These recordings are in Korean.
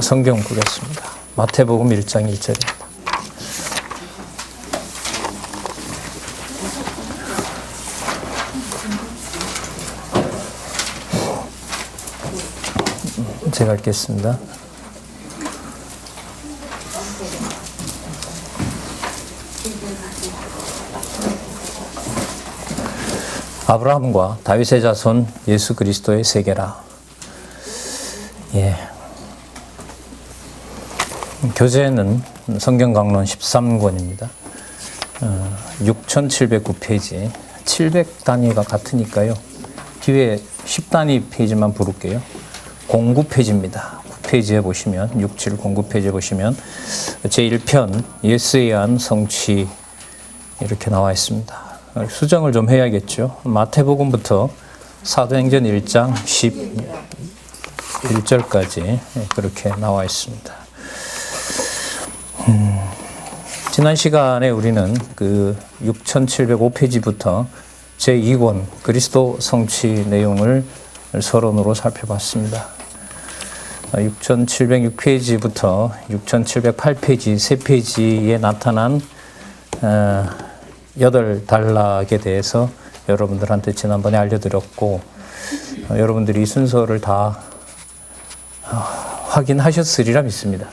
성경 보겠습니다. 마태복음 1장 1절입니다. 제가 읽겠습니다. 아브라함과 다윗의 자손 예수 그리스도의 세계라. 예. 교재는 성경 강론 13권입니다. 6709페이지. 700단위가 같으니까요. 뒤에 10단위 페이지만 부를게요. 09페이지입니다. 9페이지에 보시면 6709페이지에 보시면 제1편 예수에 의한 성취 이렇게 나와 있습니다. 수정을 좀 해야겠죠. 마태복음부터 사도행전 1장 11절까지 그렇게 나와 있습니다. 지난 시간에 우리는 그 6705페이지부터 제2권 그리스도 성취 내용을 서론으로 살펴봤습니다. 6706페이지부터 6708페이지 3페이지에 나타난 8단락에 대해서 여러분들한테 지난번에 알려드렸고, 여러분들이 이 순서를 다 확인하셨으리라 믿습니다.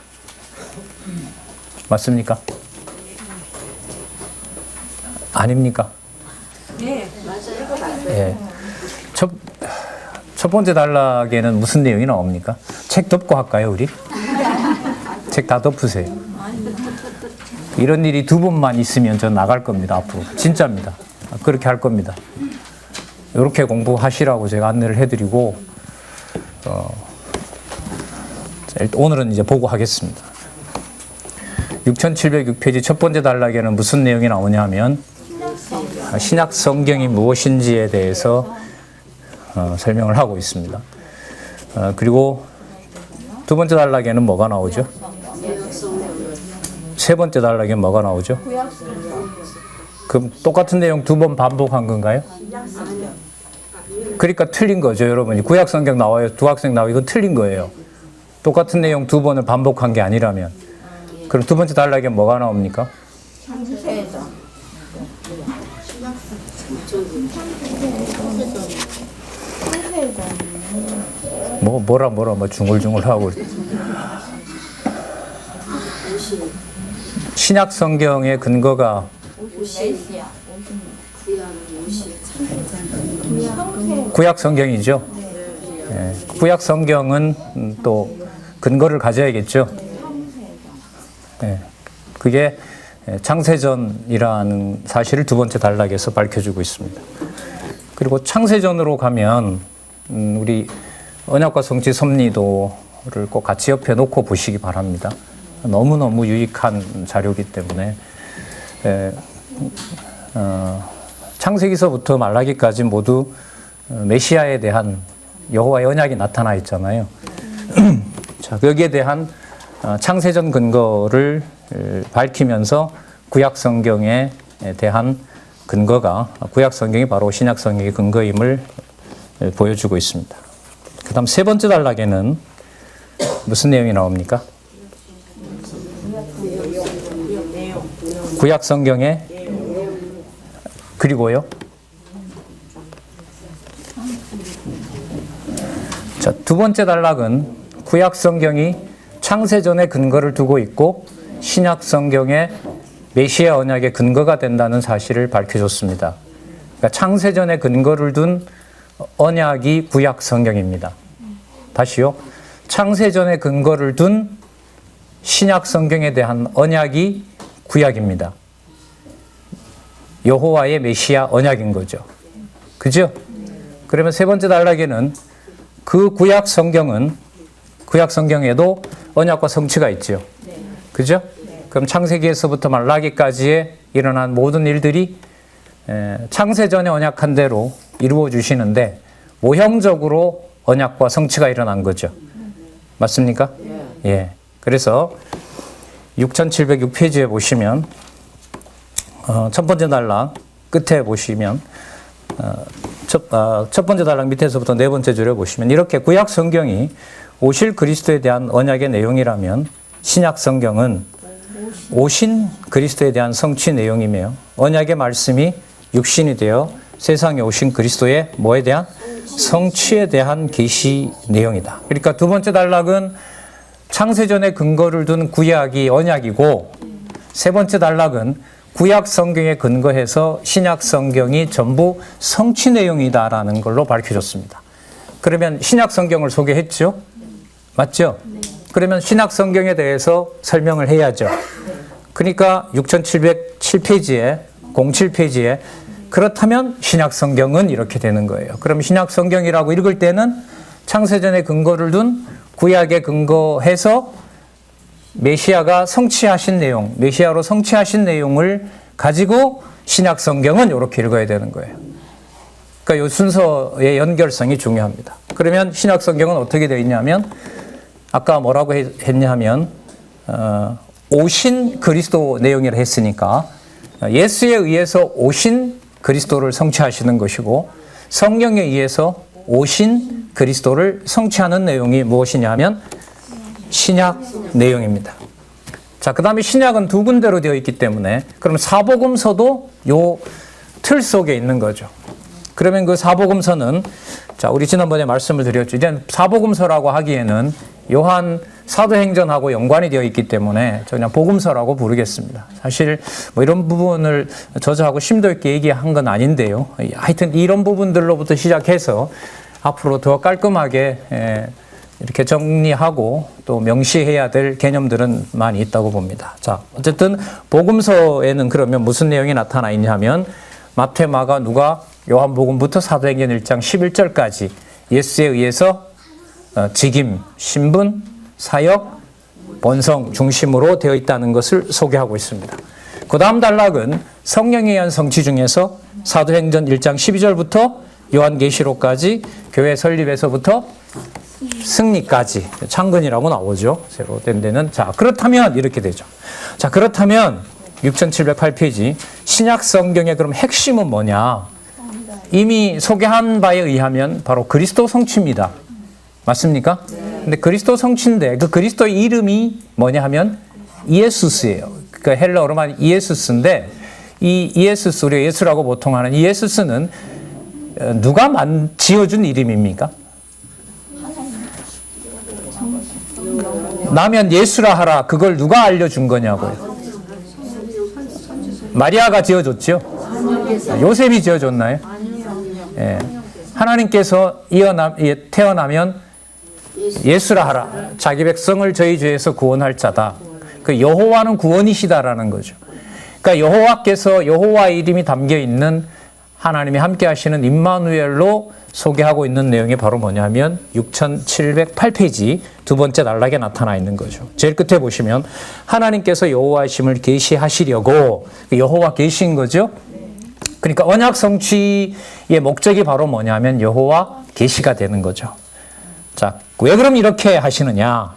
맞습니까? 아닙니까? 네, 맞아요. 예. 첫 번째 단락에는 무슨 내용이 나옵니까? 책 덮고 할까요, 우리? 책 다 덮으세요. 이런 일이 2번만 있으면 전 나갈 겁니다, 앞으로. 진짜입니다. 그렇게 할 겁니다. 이렇게 공부하시라고 제가 안내를 해드리고, 오늘은 이제 보고 하겠습니다. 6706페이지 첫 번째 단락에는 무슨 내용이 나오냐 하면, 신약 성경이 무엇인지에 대해서 설명을 하고 있습니다. 그리고 두 번째 단락에는 뭐가 나오죠? 세 번째 단락에 뭐가 나오죠? 그럼 똑같은 내용 2번 반복한 건가요? 그러니까 틀린 거죠, 여러분이. 구약 성경 나와요, 두 학생 나와요. 이건 틀린 거예요. 똑같은 내용 2번을 반복한 게 아니라면. 그럼 두 번째 단락에 뭐가 나옵니까? 뭐라 중얼중얼 하고. 신약 성경의 근거가 구약 성경이죠. 예, 구약 성경은 또 근거를 가져야겠죠. 예, 그게 창세전이라는 사실을 두 번째 단락에서 밝혀주고 있습니다. 그리고 창세전으로 가면 우리 언약과 성취 섭리도를 꼭 같이 옆에 놓고 보시기 바랍니다. 너무너무 유익한 자료이기 때문에 창세기서부터 말라기까지 모두 메시아에 대한 여호와의 언약이 나타나 있잖아요. 자, 여기에 대한 창세전 근거를 밝히면서 구약 성경에 대한 근거가 구약 성경이 바로 신약 성경의 근거임을 보여주고 있습니다. 그 다음 세 번째 단락에는 무슨 내용이 나옵니까? 구약 성경에 그리고요. 자, 두 번째 단락은 구약 성경이 창세전에 근거를 두고 있고 신약 성경의 메시아 언약의 근거가 된다는 사실을 밝혀줬습니다. 그러니까 창세전에 근거를 둔 언약이 구약 성경입니다. 다시요. 창세전에 근거를 둔 신약 성경에 대한 언약이 구약입니다. 여호와의 메시아 언약인 거죠. 그죠? 그러면 세 번째 단락에는 그 구약 성경에도 언약과 성취가 있죠. 그죠? 그럼 창세기에서부터 말라기까지의 일어난 모든 일들이 창세전에 언약한 대로 이루어 주시는데 모형적으로 언약과 성취가 일어난 거죠. 맞습니까? 예. 그래서 6706페이지에 보시면 첫 번째 단락 끝에 보시면 첫 번째 단락 밑에서부터 네 번째 줄에 보시면 이렇게 구약 성경이 오실 그리스도에 대한 언약의 내용이라면 신약 성경은 오신 그리스도에 대한 성취 내용이며 언약의 말씀이 육신이 되어 세상에 오신 그리스도의 뭐에 대한 성취에 대한 계시 내용이다. 그러니까 두 번째 단락은 창세전에 근거를 둔 구약이 언약이고 세 번째 단락은 구약 성경에 근거해서 신약 성경이 전부 성취 내용이다라는 걸로 밝혀졌습니다. 그러면 신약 성경을 소개했죠? 맞죠? 그러면 신약 성경에 대해서 설명을 해야죠. 그러니까 6707페이지에 07페이지에 그렇다면 신약 성경은 이렇게 되는 거예요. 그럼 신약 성경이라고 읽을 때는 창세전에 근거를 둔 구약에 근거해서 메시아가 성취하신 내용, 메시아로 성취하신 내용을 가지고 신약 성경은 이렇게 읽어야 되는 거예요. 그러니까 이 순서의 연결성이 중요합니다. 그러면 신약 성경은 어떻게 되어 있냐면 아까 뭐라고 했냐면 오신 그리스도 내용이라 했으니까 예수에 의해서 오신 그리스도를 성취하시는 것이고 성령에 의해서 오신 그리스도를 성취하는 내용이 무엇이냐면 신약 내용입니다. 자, 그 다음에 신약은 두 군데로 되어 있기 때문에 그럼 사복음서도 요 틀 속에 있는 거죠. 그러면 그 사복음서는 자, 우리 지난번에 말씀을 드렸죠. 이제 사복음서라고 하기에는 요한 사도행전하고 연관이 되어 있기 때문에 저 그냥 복음서라고 부르겠습니다. 사실 뭐 이런 부분을 저자하고 심도 있게 얘기한 건 아닌데요. 하여튼 이런 부분들로부터 시작해서 앞으로 더 깔끔하게 이렇게 정리하고 또 명시해야 될 개념들은 많이 있다고 봅니다. 자, 어쨌든 복음서에는 그러면 무슨 내용이 나타나 있냐면 마태, 마가, 누가, 요한복음부터 사도행전 1장 11절까지 예수에 의해서 직임, 신분, 사역, 본성 중심으로 되어 있다는 것을 소개하고 있습니다. 그 다음 단락은 성령에 의한 성취 중에서 사도행전 1장 12절부터 요한계시록까지 교회 설립에서부터 승리까지 창건이라고 나오죠. 새로 된 데는. 자, 그렇다면 이렇게 되죠. 자, 그렇다면 6708페이지 신약 성경의 그럼 핵심은 뭐냐? 이미 소개한 바에 의하면 바로 그리스도 성취입니다. 맞습니까? 근데 그리스도 성취인데 그 그리스도의 이름이 뭐냐 하면 이에수스예요. 그러니까 헬라어로만 이에수스인데 이 이에수스, 우리가 예수라고 보통 하는 이에수스는 누가 지어준 이름입니까? 나면 예수라 하라. 그걸 누가 알려준 거냐고요. 마리아가 지어줬죠. 요셉이 지어줬나요? 예. 하나님께서 태어나면 예수라 하라. 자기 백성을 저희 죄에서 구원할 자다. 그 여호와는 구원이시다라는 거죠. 그러니까 여호와께서 여호와의 이름이 담겨 있는 하나님이 함께 하시는 임마누엘로 소개하고 있는 내용이 바로 뭐냐면 6708페이지 두 번째 단락에 나타나 있는 거죠. 제일 끝에 보시면 하나님께서 여호와이심을 계시하시려고 여호와 계신 거죠. 그러니까 언약 성취의 목적이 바로 뭐냐면 여호와 계시가 되는 거죠. 자, 왜 그럼 이렇게 하시느냐?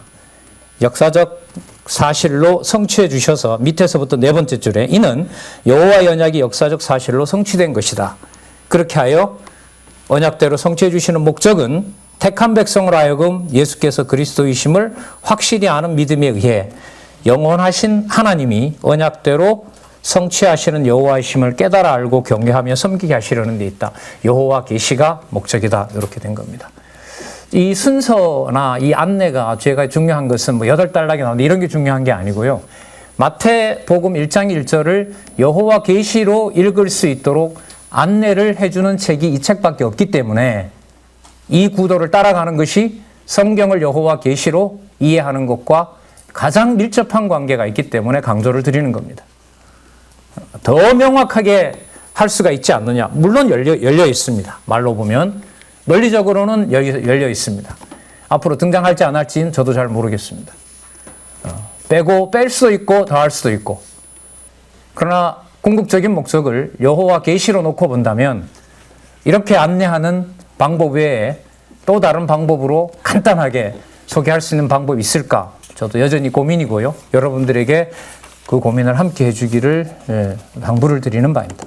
역사적 사실로 성취해 주셔서 밑에서부터 네 번째 줄에 이는 여호와의 언약이 역사적 사실로 성취된 것이다. 그렇게 하여 언약대로 성취해 주시는 목적은 택한 백성으로 하여금 예수께서 그리스도이심을 확실히 아는 믿음에 의해 영원하신 하나님이 언약대로 성취하시는 여호와이심을 깨달아 알고 경외하며 섬기게 하시려는 데 있다. 여호와 계시가 목적이다. 이렇게 된 겁니다. 이 순서나 이 안내가 제가 중요한 것은 뭐 8단락이 나오는데 이런 게 중요한 게 아니고요. 마태복음 1장 1절을 여호와 계시로 읽을 수 있도록 안내를 해주는 책이 이 책밖에 없기 때문에 이 구도를 따라가는 것이 성경을 여호와 계시로 이해하는 것과 가장 밀접한 관계가 있기 때문에 강조를 드리는 겁니다. 더 명확하게 할 수가 있지 않느냐? 물론 열려 있습니다. 말로 보면 논리적으로는 열려 있습니다. 앞으로 등장할지 안 할지는 저도 잘 모르겠습니다. 빼고 뺄 수도 있고 더할 수도 있고. 그러나 궁극적인 목적을 여호와 계시로 놓고 본다면 이렇게 안내하는 방법 외에 또 다른 방법으로 간단하게 소개할 수 있는 방법이 있을까? 저도 여전히 고민이고요. 여러분들에게 그 고민을 함께 해주기를 당부를 드리는 바입니다.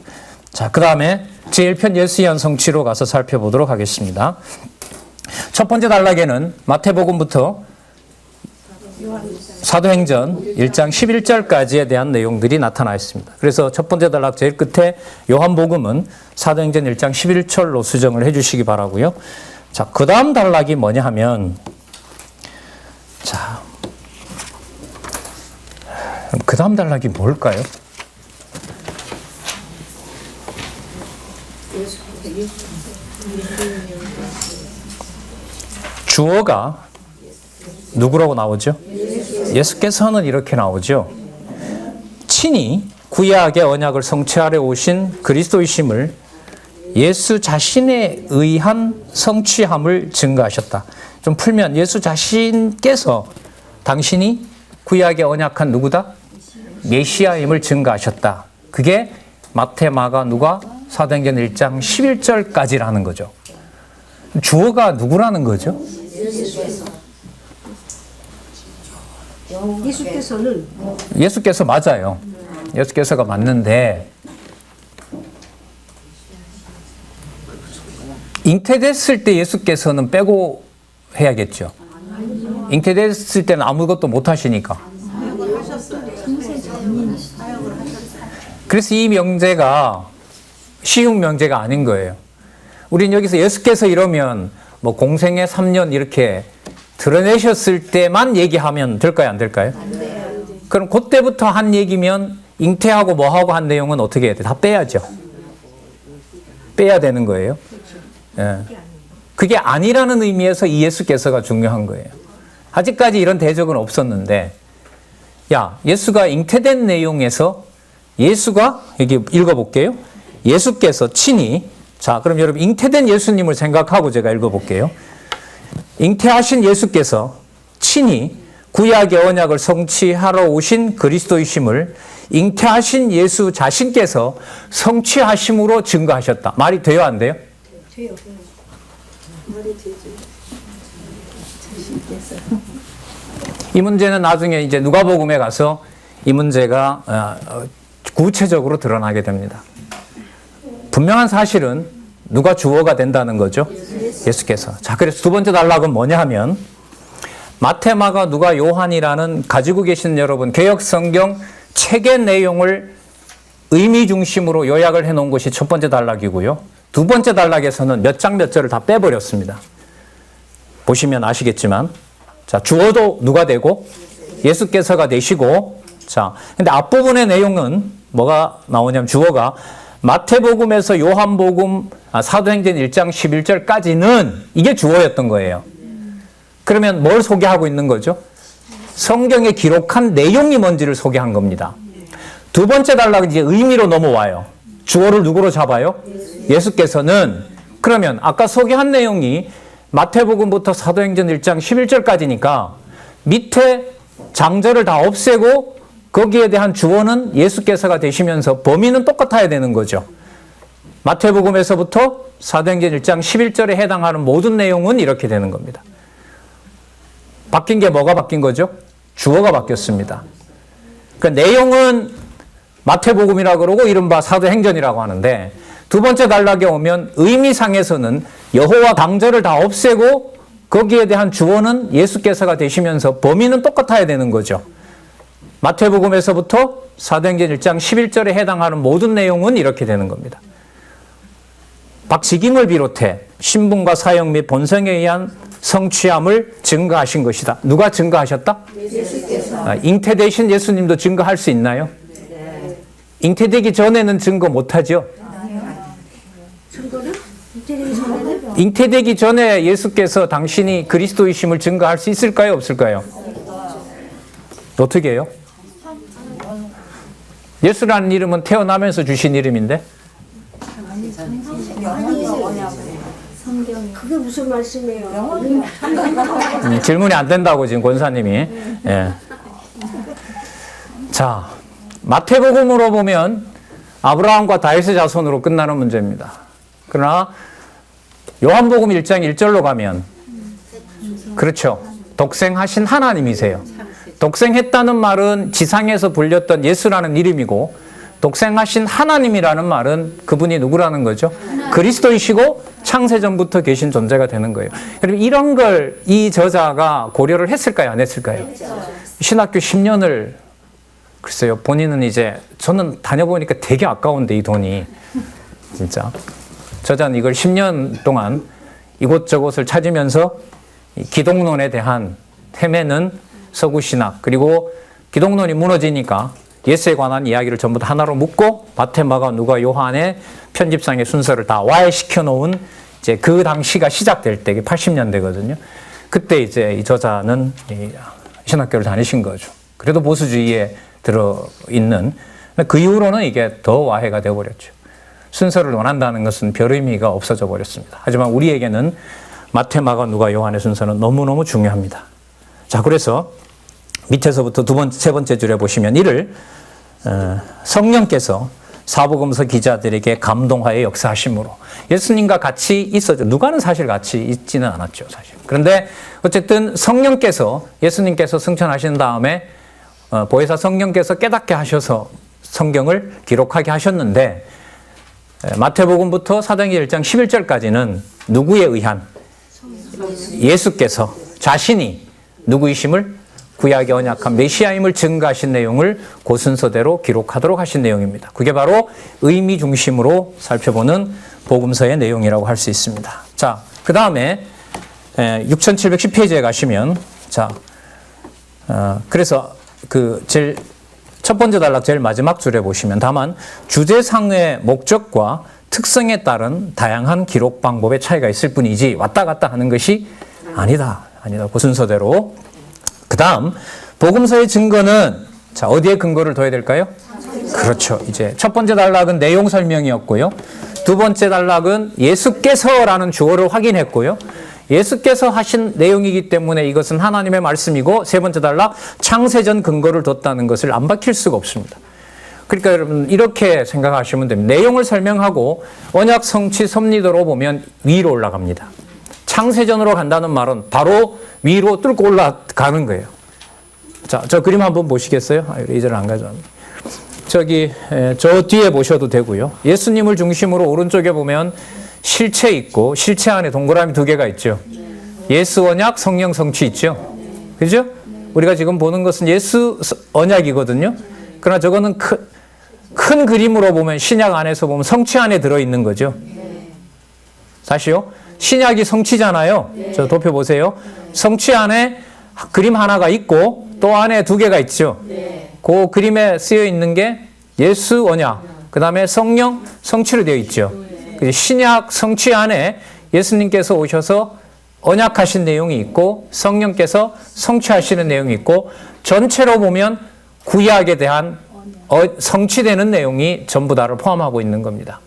자, 그 다음에 제1편 예수의 한 성취로 가서 살펴보도록 하겠습니다. 첫 번째 단락에는 마태복음부터 사도행전 1장 11절까지에 대한 내용들이 나타나 있습니다. 그래서 첫 번째 단락 제일 끝에 요한복음은 사도행전 1장 11절로 수정을 해 주시기 바라고요. 자, 그 다음 단락이 뭐냐 하면, 자, 그 다음 단락이 뭘까요? 주어가 누구라고 나오죠? 예수께서는 이렇게 나오죠. 친히 구약의 언약을 성취하려 오신 그리스도이심을 예수 자신에 의한 성취함을 증거하셨다. 좀 풀면 예수 자신께서 당신이 구약의 언약한 누구다? 메시아임을 증거하셨다. 그게 마태, 마가, 누가, 사도행전 1장 11절까지라는 거죠. 주어가 누구라는 거죠? 예수께서는 예수께서 맞아요. 예수께서가 맞는데 잉태됐을 때 예수께서는 빼고 해야겠죠. 잉태됐을 때는 아무것도 못 하시니까. 그래서 이 명제가 쉬운 명제가 아닌 거예요. 우린 여기서 예수께서 이러면 뭐 공생애 3년 이렇게 드러내셨을 때만 얘기하면 될까요? 안 될까요? 그럼 그때부터 한 얘기면 잉태하고 뭐하고 한 내용은 어떻게 해야 돼? 다 빼야죠. 빼야 되는 거예요. 예. 그게 아니라는 의미에서 이 예수께서가 중요한 거예요. 아직까지 이런 대적은 없었는데, 야, 예수가 잉태된 내용에서 예수가, 여기 읽어볼게요. 예수께서 친히, 자, 그럼 여러분 잉태된 예수님을 생각하고 제가 읽어볼게요. 잉태하신 예수께서 친히 구약의 언약을 성취하러 오신 그리스도이심을 잉태하신 예수 자신께서 성취하심으로 증거하셨다. 말이 돼요, 안 돼요? 돼요. 말이 되죠. 이 문제는 나중에 이제 누가복음에 가서 이 문제가 구체적으로 드러나게 됩니다. 분명한 사실은 누가 주어가 된다는 거죠? 예수께서. 자, 그래서 두 번째 단락은 뭐냐 하면 마태, 마가, 누가, 요한이라는 가지고 계신 여러분 개역 성경 책의 내용을 의미 중심으로 요약을 해놓은 것이 첫 번째 단락이고요. 두 번째 단락에서는 몇 장 몇 절을 다 빼버렸습니다. 보시면 아시겠지만, 자, 주어도 누가 되고 예수께서가 되시고, 자, 근데 앞부분의 내용은 뭐가 나오냐면 주어가 마태복음에서 요한복음, 사도행전 1장 11절까지는 이게 주어였던 거예요. 그러면 뭘 소개하고 있는 거죠? 성경에 기록한 내용이 뭔지를 소개한 겁니다. 두 번째 단락은 이제 의미로 넘어와요. 주어를 누구로 잡아요? 예수께서는. 그러면 아까 소개한 내용이 마태복음부터 사도행전 1장 11절까지니까 밑에 장절을 다 없애고 거기에 대한 주어는 예수께서가 되시면서 범위는 똑같아야 되는 거죠. 마태복음에서부터 사도행전 1장 11절에 해당하는 모든 내용은 이렇게 되는 겁니다. 바뀐 게 뭐가 바뀐 거죠? 주어가 바뀌었습니다. 그 내용은 마태복음이라고 그러고 이른바 사도행전이라고 하는데 두 번째 단락에 오면 의미상에서는 여호와 당절을 다 없애고 거기에 대한 주어는 예수께서가 되시면서 범위는 똑같아야 되는 거죠. 마태복음에서부터 사도행전 1장 11절에 해당하는 모든 내용은 이렇게 되는 겁니다. 박식임을 비롯해 신분과 사역 및 본성에 의한 성취함을 증거하신 것이다. 누가 증거하셨다? 예수께서. 잉태되신 예수님도 증거할 수 있나요? 네. 잉태되기 전에는 증거 못하죠? 증거는? 잉태되기 전에는? 잉태되기 전에 예수께서 당신이 그리스도이심을 증거할 수 있을까요? 없을까요? 어떻게 해요? 예수라는 이름은 태어나면서 주신 이름인데? 그게 무슨 말씀이에요? 질문이 안 된다고 지금 권사님이. 예. 자, 마태복음으로 보면 아브라함과 다윗의 자손으로 끝나는 문제입니다. 그러나 요한복음 1장 1절로 가면 그렇죠. 독생하신 하나님이세요. 독생했다는 말은 지상에서 불렸던 예수라는 이름이고 독생하신 하나님이라는 말은 그분이 누구라는 거죠? 그리스도이시고 창세전부터 계신 존재가 되는 거예요. 그럼 이런 걸 이 저자가 고려를 했을까요? 안 했을까요? 신학교 10년을 글쎄요. 본인은 이제 저는 다녀보니까 되게 아까운데 이 돈이 진짜 저자는 이걸 10년 동안 이곳저곳을 찾으면서 이 기독론에 대한 헤매는 서구신학 그리고 기독론이 무너지니까 예수에 관한 이야기를 전부 다 하나로 묶고 마태, 마가, 누가, 요한의 편집상의 순서를 다 와해시켜 놓은 이제 그 당시가 시작될 때 80년대거든요. 그때 이제 이 저자는 신학교를 다니신 거죠. 그래도 보수주의에 들어있는 그 이후로는 이게 더 와해가 되어버렸죠. 순서를 원한다는 것은 별 의미가 없어져 버렸습니다. 하지만 우리에게는 마태, 마가, 누가, 요한의 순서는 너무너무 중요합니다. 자, 그래서 밑에서부터 세 번째 줄에 보시면 이를 성령께서 사복음서 기자들에게 감동하여 역사하심으로 예수님과 같이 있었죠. 누가는 사실 같이 있지는 않았죠, 사실. 그런데 어쨌든 성령께서 예수님께서 승천하신 다음에 보혜사 성령께서 깨닫게 하셔서 성경을 기록하게 하셨는데 마태복음부터 사도행전 1장 11절까지는 누구에 의한 예수께서 자신이 누구이심을 구약의 언약한 메시아임을 증거하신 내용을 그 순서대로 기록하도록 하신 내용입니다. 그게 바로 의미 중심으로 살펴보는 복음서의 내용이라고 할 수 있습니다. 자, 그 다음에 6710페이지에 가시면 자, 그래서 그 제일 첫 번째 단락 제일 마지막 줄에 보시면 다만 주제상의 목적과 특성에 따른 다양한 기록 방법의 차이가 있을 뿐이지 왔다 갔다 하는 것이 아니다. 그 순서대로. 그 다음 복음서의 증거는 자 어디에 근거를 둬야 될까요? 그렇죠. 이제 첫 번째 단락은 내용 설명이었고요. 두 번째 단락은 예수께서라는 주어를 확인했고요. 예수께서 하신 내용이기 때문에 이것은 하나님의 말씀이고 세 번째 단락 창세전 근거를 뒀다는 것을 안 밝힐 수가 없습니다. 그러니까 여러분 이렇게 생각하시면 됩니다. 내용을 설명하고 언약 성취 섭리도로 보면 위로 올라갑니다. 창세전으로 간다는 말은 바로 위로 뚫고 올라가는 거예요. 자, 저 그림 한번 보시겠어요? 레이저를 안 가져왔네. 저기 저 뒤에 보셔도 되고요. 예수님을 중심으로 오른쪽에 보면 실체 있고 실체 안에 동그라미 두 개가 있죠. 예수 언약, 성령 성취 있죠. 그죠? 우리가 지금 보는 것은 예수 언약이거든요. 그러나 저거는 큰 그림으로 보면 신약 안에서 보면 성취 안에 들어있는 거죠. 사실요. 신약이 성취잖아요. 저 도표 보세요. 성취 안에 그림 하나가 있고 또 안에 두 개가 있죠. 그 그림에 쓰여 있는 게 예수 언약, 그 다음에 성령 성취로 되어 있죠. 신약 성취 안에 예수님께서 오셔서 언약하신 내용이 있고 성령께서 성취하시는 내용이 있고 전체로 보면 구약에 대한 성취되는 내용이 전부 다를 포함하고 있는 겁니다.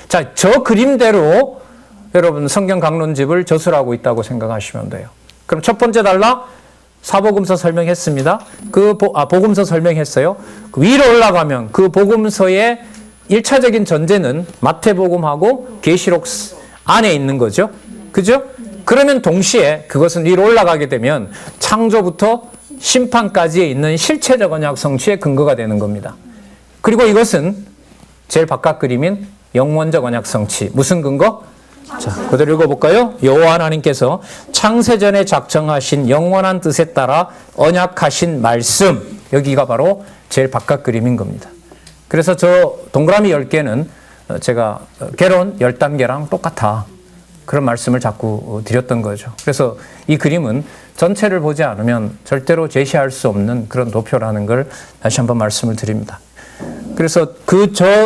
자, 저 그림대로 여러분 성경 강론집을 저술하고 있다고 생각하시면 돼요. 그럼 첫 번째 단락 사복음서 설명했습니다. 복음서 설명했어요. 위로 올라가면 그 복음서의 1차적인 전제는 마태복음하고 계시록 안에 있는 거죠. 그죠? 그러면 동시에 그것은 위로 올라가게 되면 창조부터 심판까지에 있는 실체적 언약 성취의 근거가 되는 겁니다. 그리고 이것은 제일 바깥 그림인 영원적 언약 성취. 무슨 근거? 자, 그대로 읽어볼까요? 여호와 하나님께서 창세전에 작정하신 영원한 뜻에 따라 언약하신 말씀. 여기가 바로 제일 바깥 그림인 겁니다. 그래서 저 동그라미 10개는 제가 개론 10단계랑 똑같아. 그런 말씀을 자꾸 드렸던 거죠. 그래서 이 그림은 전체를 보지 않으면 절대로 제시할 수 없는 그런 도표라는 걸 다시 한번 말씀을 드립니다. 그래서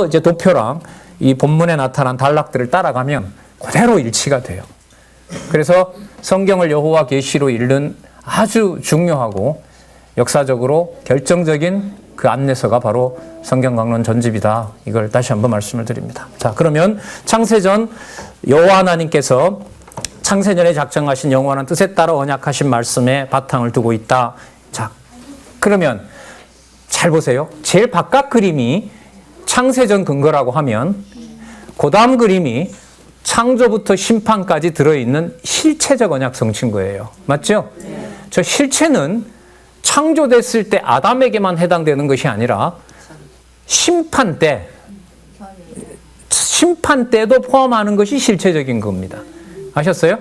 이제 도표랑 이 본문에 나타난 단락들을 따라가면 그대로 일치가 돼요. 그래서 성경을 여호와 계시로 읽는 아주 중요하고 역사적으로 결정적인 그 안내서가 바로 성경 강론 전집이다. 이걸 다시 한번 말씀을 드립니다. 자, 그러면 창세전 여호와 하나님께서 창세전에 작정하신 영원한 뜻에 따라 언약하신 말씀에 바탕을 두고 있다. 자, 그러면 잘 보세요. 제일 바깥 그림이 창세전 근거라고 하면 그 다음 그림이 창조부터 심판까지 들어있는 실체적 언약 성취인 거예요. 맞죠? 저 실체는 창조됐을 때 아담에게만 해당되는 것이 아니라 심판 때도 포함하는 것이 실체적인 겁니다. 아셨어요?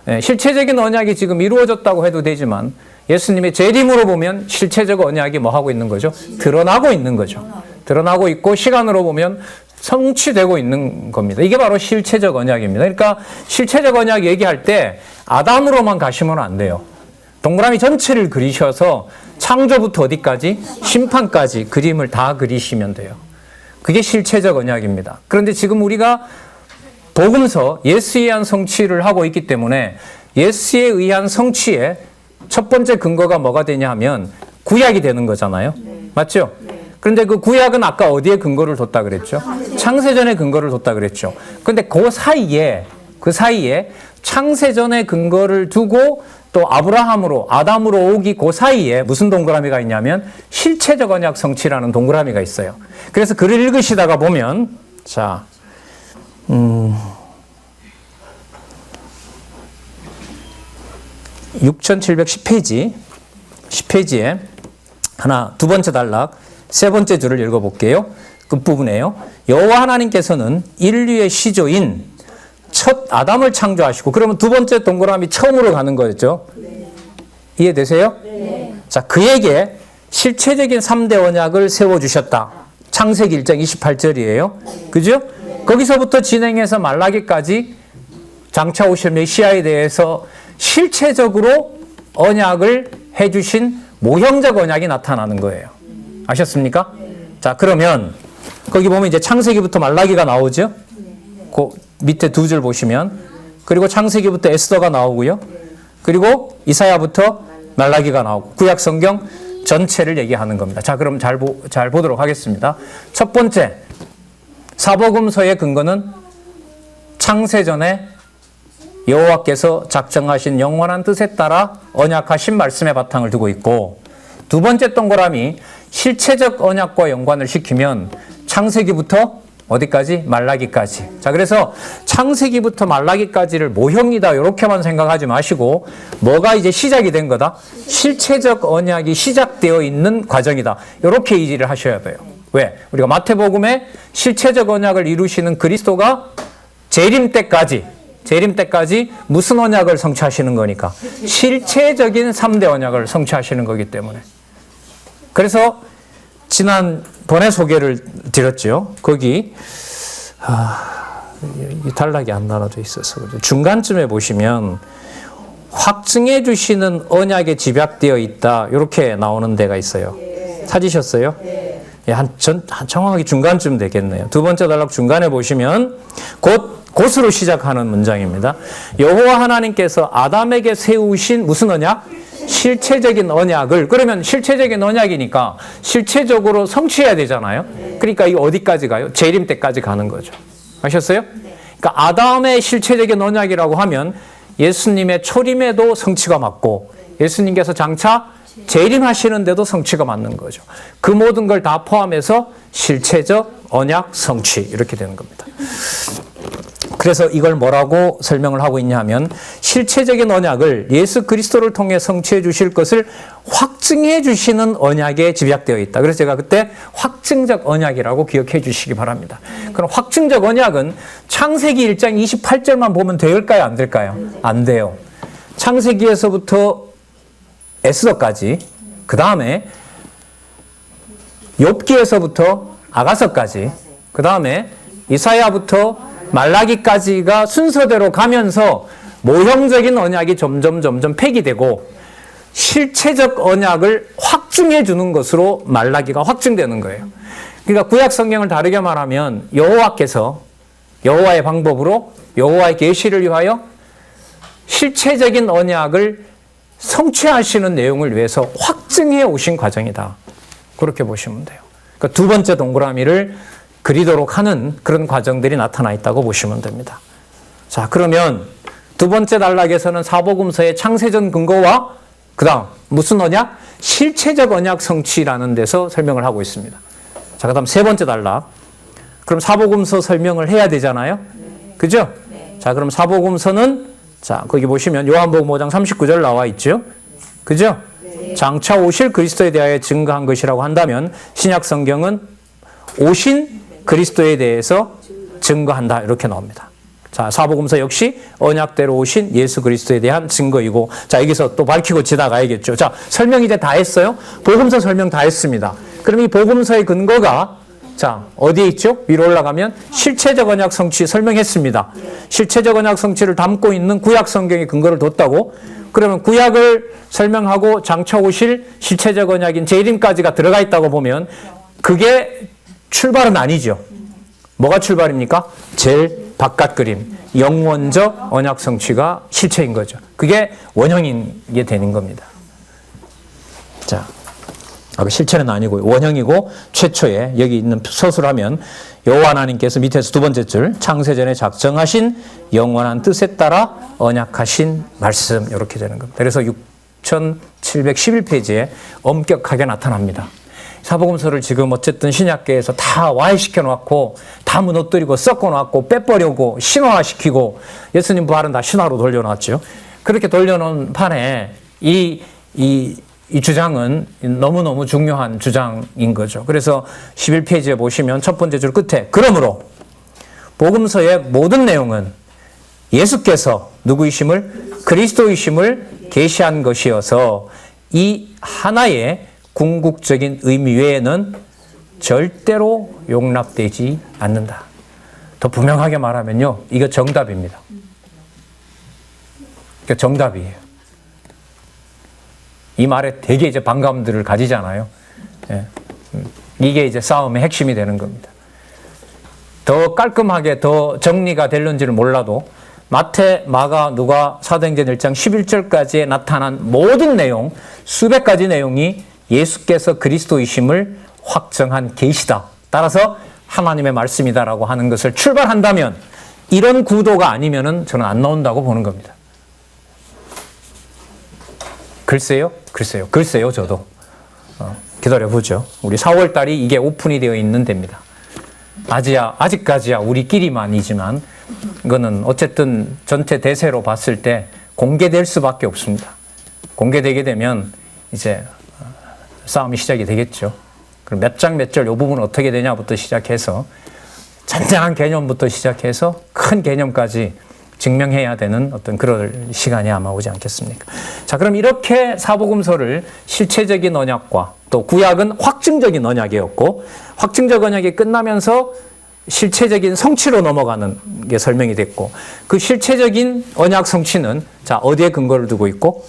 네, 실체적인 언약이 지금 이루어졌다고 해도 되지만 예수님의 재림으로 보면 실체적 언약이 뭐 하고 있는 거죠? 드러나고 있는 거죠. 드러나고 있고 시간으로 보면 성취되고 있는 겁니다. 이게 바로 실체적 언약입니다. 그러니까 실체적 언약 얘기할 때 아담으로만 가시면 안 돼요. 동그라미 전체를 그리셔서 창조부터 어디까지? 심판까지 그림을 다 그리시면 돼요. 그게 실체적 언약입니다. 그런데 지금 우리가 복음서, 예수에 의한 성취를 하고 있기 때문에 예수에 의한 성취의 첫 번째 근거가 뭐가 되냐 하면 구약이 되는 거잖아요. 맞죠? 그런데 그 구약은 아까 어디에 근거를 뒀다 그랬죠? 창세전에 근거를 뒀다 그랬죠. 그런데 그 사이에 창세전에 근거를 두고 또 아담으로 오기 그 사이에 무슨 동그라미가 있냐면 실체적 언약 성취라는 동그라미가 있어요. 그래서 글을 읽으시다가 보면 6710페이지 10페이지에 두 번째 단락 세 번째 줄을 읽어볼게요. 끝부분에요. 여호와 하나님께서는 인류의 시조인 첫 아담을 창조하시고, 그러면 두 번째 동그라미 처음으로 가는 거였죠. 이해되세요? 자, 그에게 실체적인 3대 언약을 세워주셨다. 창세기 1장 28절이에요. 그죠? 거기서부터 진행해서 말라기까지 장차 오실 메시아에 대해서 실체적으로 언약을 해주신 모형적 언약이 나타나는 거예요. 아셨습니까? 자, 그러면 거기 보면 이제 창세기부터 말라기가 나오죠? 그 밑에 두 줄 보시면, 그리고 창세기부터 에스더가 나오고요. 그리고 이사야부터 말라기가 나오고 구약 성경 전체를 얘기하는 겁니다. 자, 그럼 잘 보도록 하겠습니다. 첫 번째, 사복음서의 근거는 창세전에 여호와께서 작정하신 영원한 뜻에 따라 언약하신 말씀의 바탕을 두고 있고, 두 번째 동그라미 실체적 언약과 연관을 시키면 창세기부터 어디까지? 말라기까지. 자, 그래서 창세기부터 말라기까지를 모형이다 이렇게만 생각하지 마시고 뭐가 이제 시작이 된 거다? 실체적 언약이 시작되어 있는 과정이다. 이렇게 이해를 하셔야 돼요. 왜? 우리가 마태복음에 실체적 언약을 이루시는 그리스도가 재림 때까지 무슨 언약을 성취하시는 거니까? 실체적인 3대 언약을 성취하시는 거기 때문에. 그래서 지난번에 소개를 드렸죠. 거기 이 단락이 안 나눠져 있어서 중간쯤에 보시면 확증해 주시는 언약에 집약되어 있다 이렇게 나오는 데가 있어요. 찾으셨어요? 예, 정확하게 중간쯤 되겠네요. 두 번째 단락 중간에 보시면 곧으로 시작하는 문장입니다. 여호와 하나님께서 아담에게 세우신 무슨 언약? 실체적인 언약을, 그러면 실체적인 언약이니까 실체적으로 성취해야 되잖아요. 그러니까 이거 어디까지 가요? 재림 때까지 가는 거죠. 아셨어요? 그러니까 아담의 실체적인 언약이라고 하면 예수님의 초림에도 성취가 맞고 예수님께서 장차 재림하시는데도 성취가 맞는 거죠. 그 모든 걸 다 포함해서 실체적 언약 성취 이렇게 되는 겁니다. 그래서 이걸 뭐라고 설명을 하고 있냐 하면 실체적인 언약을 예수 그리스도를 통해 성취해 주실 것을 확증해 주시는 언약에 집약되어 있다. 그래서 제가 그때 확증적 언약이라고 기억해 주시기 바랍니다. 그럼 확증적 언약은 창세기 1장 28절만 보면 될까요? 안 될까요? 안 돼요. 창세기에서부터 에스더까지, 그 다음에 욥기에서부터 아가서까지, 그 다음에 이사야부터 말라기까지가 순서대로 가면서 모형적인 언약이 점점 폐기되고 실체적 언약을 확증해 주는 것으로 말라기가 확증되는 거예요. 그러니까 구약 성경을 다르게 말하면 여호와께서 여호와의 방법으로 여호와의 계시를 위하여 실체적인 언약을 성취하시는 내용을 위해서 확증해 오신 과정이다. 그렇게 보시면 돼요. 그러니까 두 번째 동그라미를 그리도록 하는 그런 과정들이 나타나 있다고 보시면 됩니다. 자, 그러면 두 번째 단락에서는 사복음서의 창세전 근거와 그 다음 무슨 언약? 실체적 언약 성취라는 데서 설명을 하고 있습니다. 자, 그 다음 세 번째 단락. 그럼 사복음서 설명을 해야 되잖아요. 그죠? 자, 그럼 사복음서는 자, 거기 보시면 요한복음 5장 39절 나와 있죠. 그죠? 장차 오실 그리스도에 대하여 증거한 것이라고 한다면 신약 성경은 오신 그리스도에 대해서 증거한다. 이렇게 나옵니다. 자, 사복음서 역시 언약대로 오신 예수 그리스도에 대한 증거이고, 자, 여기서 또 밝히고 지나가야겠죠. 자, 설명 이제 다 했어요. 복음서 설명 다 했습니다. 그럼 이 복음서의 근거가 자, 어디에 있죠? 위로 올라가면 실체적 언약 성취 설명했습니다. 실체적 언약 성취를 담고 있는 구약 성경의 근거를 뒀다고? 그러면 구약을 설명하고 장차 오실 실체적 언약인 재림까지가 들어가 있다고 보면 그게 출발은 아니죠. 뭐가 출발입니까? 제일 바깥 그림, 영원적 언약 성취가 실체인 거죠. 그게 원형인 게 되는 겁니다. 자, 실체는 아니고 원형이고 최초에 여기 있는 서술을 하면 여호와 하나님께서 밑에서 두 번째 줄 창세전에 작정하신 영원한 뜻에 따라 언약하신 말씀 이렇게 되는 겁니다. 그래서 6711페이지에 엄격하게 나타납니다. 사복음서를 지금 어쨌든 신약계에서 다 와해시켜 놓고 다 무너뜨리고 섞어 놓고 빼버리고 신화시키고 예수님 부활은 다 신화로 돌려놨죠. 그렇게 돌려놓은 판에 이 주장은 너무너무 중요한 주장인 거죠. 그래서 11페이지에 보시면 첫 번째 줄 끝에 그러므로 복음서의 모든 내용은 예수께서 누구이심을 그리스도이심을 계시한 것이어서 이 하나의 궁극적인 의미 외에는 절대로 용납되지 않는다. 더 분명하게 말하면요, 이거 정답입니다. 이게 정답이에요. 이 말에 되게 이제 반감들을 가지잖아요. 예. 이게 이제 싸움의 핵심이 되는 겁니다. 더 깔끔하게 더 정리가 될는지는 몰라도 마태, 마가, 누가, 사도행전 1장 11절까지에 나타난 모든 내용, 수백 가지 내용이 예수께서 그리스도이심을 확정한 계시다. 따라서 하나님의 말씀이다라고 하는 것을 출발한다면 이런 구도가 아니면은 저는 안 나온다고 보는 겁니다. 글쎄요, 저도. 기다려보죠. 우리 4월 달이 이게 오픈이 되어 있는 데입니다. 아직까지야 우리끼리만이지만, 이거는 어쨌든 전체 대세로 봤을 때 공개될 수밖에 없습니다. 공개되게 되면 이제 싸움이 시작이 되겠죠. 그럼 몇 장 몇 절 이 부분은 어떻게 되냐부터 시작해서 잔잔한 개념부터 시작해서 큰 개념까지 증명해야 되는 어떤 그런 시간이 아마 오지 않겠습니까? 자, 그럼 이렇게 사복음서를 실체적인 언약과 또 구약은 확증적인 언약이었고, 확증적 언약이 끝나면서 실체적인 성취로 넘어가는 게 설명이 됐고, 그 실체적인 언약 성취는 자, 어디에 근거를 두고 있고,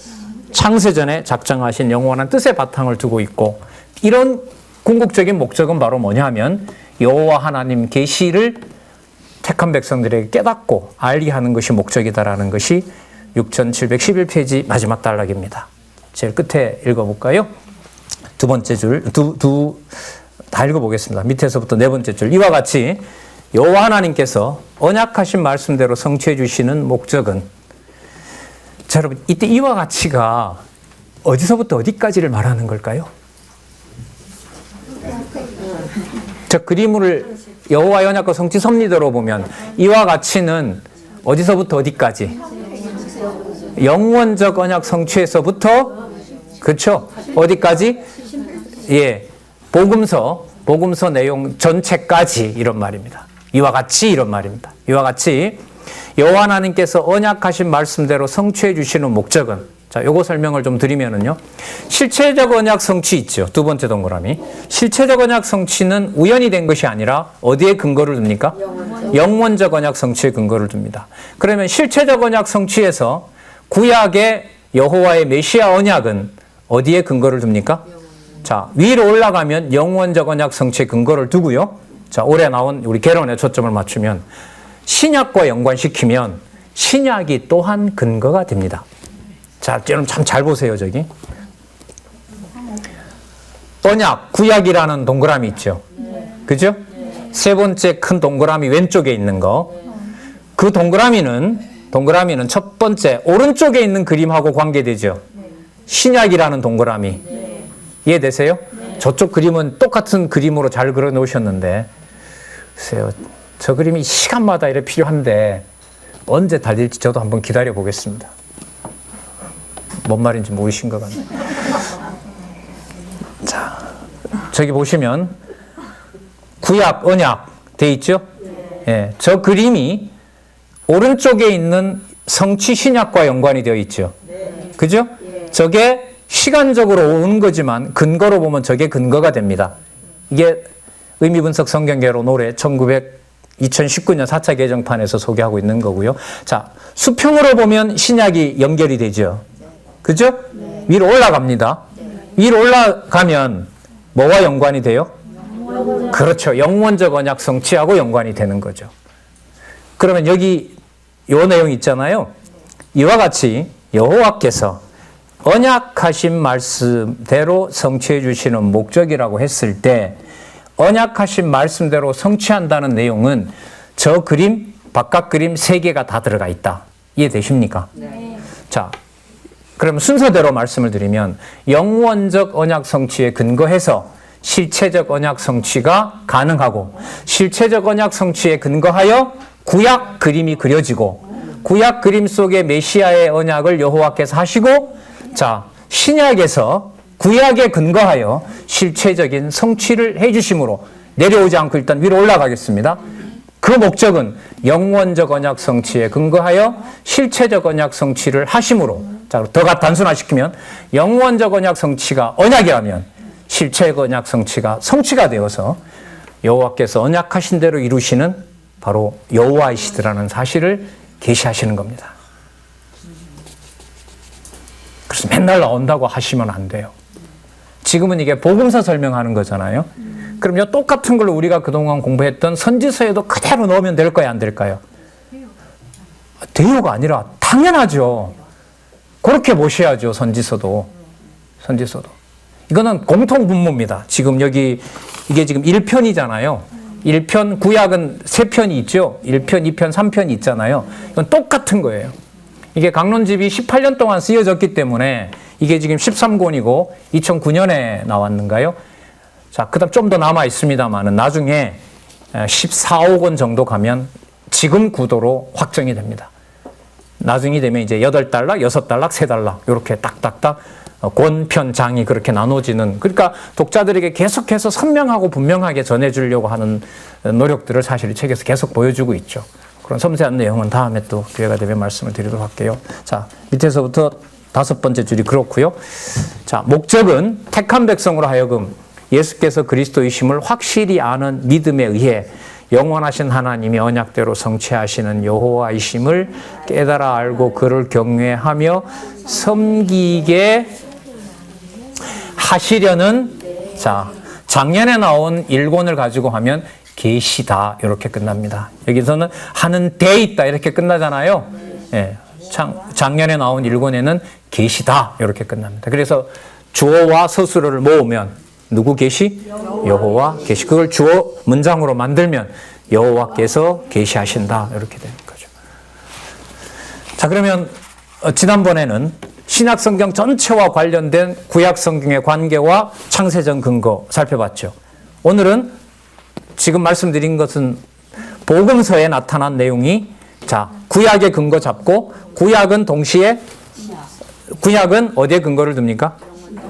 창세전에 작정하신 영원한 뜻의 바탕을 두고 있고, 이런 궁극적인 목적은 바로 뭐냐 하면 여호와 하나님 계시를 택한 백성들에게 깨닫고 알게 하는 것이 목적이다라는 것이 6711페이지 마지막 단락입니다. 제일 끝에 읽어볼까요? 두 번째 줄, 다 읽어보겠습니다. 밑에서부터 네 번째 줄. 이와 같이 여호와 하나님께서 언약하신 말씀대로 성취해 주시는 목적은, 자, 여러분, 이때 이와 같이가 어디서부터 어디까지를 말하는 걸까요? 저 그림을 여호와의 언약과 성취 섭리대로 보면 이와 같이는 어디서부터 어디까지? 영원적 언약 성취에서부터, 그렇죠? 어디까지? 예, 복음서 내용 전체까지 이런 말입니다. 이와 같이 이런 말입니다. 이와 같이 여호와 하나님께서 언약하신 말씀대로 성취해 주시는 목적은, 자, 요거 설명을 좀 드리면은요. 실체적 언약 성취 있죠. 두 번째 동그라미. 실체적 언약 성취는 우연이 된 것이 아니라 어디에 근거를 둡니까? 영원적 언약 성취에 근거를 둡니다. 그러면 실체적 언약 성취에서 구약의 여호와의 메시아 언약은 어디에 근거를 둡니까? 자, 위로 올라가면 영원적 언약 성취에 근거를 두고요. 자, 올해 나온 우리 개론에 초점을 맞추면 신약과 연관시키면 신약이 또한 근거가 됩니다. 자, 여러분 참 잘 보세요, 저기. 언약, 구약이라는 동그라미 있죠. 그죠? 세 번째 큰 동그라미 왼쪽에 있는 거. 그 동그라미는 첫 번째 오른쪽에 있는 그림하고 관계되죠. 신약이라는 동그라미. 이해되세요? 저쪽 그림은 똑같은 그림으로 잘 그려 놓으셨는데, 글쎄요, 저 그림이 시간마다 이렇게 필요한데 언제 달릴지 저도 한번 기다려 보겠습니다. 뭔 말인지 모르신 것 같네요. 자, 저기 보시면 구약, 언약 돼 있죠? 예, 저 그림이 오른쪽에 있는 성취 신약과 연관이 되어 있죠. 그죠? 저게 시간적으로 온 거지만 근거로 보면 저게 근거가 됩니다. 이게 의미분석 성경개론 올해 2019년 4차 개정판에서 소개하고 있는 거고요. 자, 수평으로 보면 신약이 연결이 되죠. 그죠? 위로 올라갑니다. 위로 올라가면 뭐와 연관이 돼요? 그렇죠. 영원적 언약 성취하고 연관이 되는 거죠. 그러면 여기 요 내용 있잖아요. 이와 같이 여호와께서 언약하신 말씀대로 성취해 주시는 목적이라고 했을 때 언약하신 말씀대로 성취한다는 내용은 저 그림, 바깥 그림 세 개가 다 들어가 있다. 이해되십니까? 네. 자, 그럼 순서대로 말씀을 드리면 영원적 언약 성취에 근거해서 실체적 언약 성취가 가능하고 실체적 언약 성취에 근거하여 구약 그림이 그려지고 구약 그림 속에 메시아의 언약을 여호와께서 하시고 자, 신약에서 구약에 근거하여 실체적인 성취를 해주심으로 내려오지 않고 일단 위로 올라가겠습니다. 그 목적은 영원적 언약 성취에 근거하여 실체적 언약 성취를 하심으로 자, 더 단순화시키면 영원적 언약 성취가 언약이라면 실체적 언약 성취가 성취가 되어서 여호와께서 언약하신 대로 이루시는 바로 여호와이시더라는 사실을 계시하시는 겁니다. 그래서 맨날 나온다고 하시면 안 돼요. 지금은 이게 복음서 설명하는 거잖아요. 그럼 이 똑같은 걸로 우리가 그동안 공부했던 선지서에도 그대로 넣으면 될까요? 안 될까요? 돼요가 아니라 당연하죠. 그렇게 보셔야죠. 선지서도. 이거는 공통분모입니다. 지금 여기 이게 지금 1편이잖아요. 1편 구약은 3편이 있죠. 1편, 2편, 3편이 있잖아요. 이건 똑같은 거예요. 이게 강론집이 18년 동안 쓰여졌기 때문에 이게 지금 13권이고 2009년에 나왔는가요? 자, 그 다음 좀 더 남아 있습니다만은 나중에 14, 15권 정도 가면 지금 구도로 확정이 됩니다. 나중이 되면 이제 8단락, 6단락, 3단락 이렇게 딱딱딱 권, 편, 장이 그렇게 나눠지는 그러니까 독자들에게 계속해서 선명하고 분명하게 전해주려고 하는 노력들을 사실 이 책에서 계속 보여주고 있죠. 그런 섬세한 내용은 다음에 또 기회가 되면 말씀을 드리도록 할게요. 자, 밑에서부터 5번째 줄이 그렇고요. 자, 목적은 택한 백성으로 하여금 예수께서 그리스도이심을 확실히 아는 믿음에 의해 영원하신 하나님이 언약대로 성취하시는 여호와이심을 깨달아 알고 그를 경외하며 섬기게 하시려는 자, 작년에 나온 1권을 가지고 하면 계시다 이렇게 끝납니다. 여기서는 하는 데 있다 이렇게 끝나잖아요. 예, 작년에 나온 1권에는 계시다 이렇게 끝납니다. 그래서 주어와 서술어를 모으면 누구 계시? 여호와 계시. 그걸 주어 문장으로 만들면 여호와께서 계시하신다 이렇게 되는 거죠. 자, 그러면 지난번에는 신약 성경 전체와 관련된 구약 성경의 관계와 창세전 근거 살펴봤죠. 오늘은 지금 말씀드린 것은 복음서에 나타난 내용이 자, 구약의 근거 잡고 구약은 동시에 구약은 어디에 근거를 둡니까?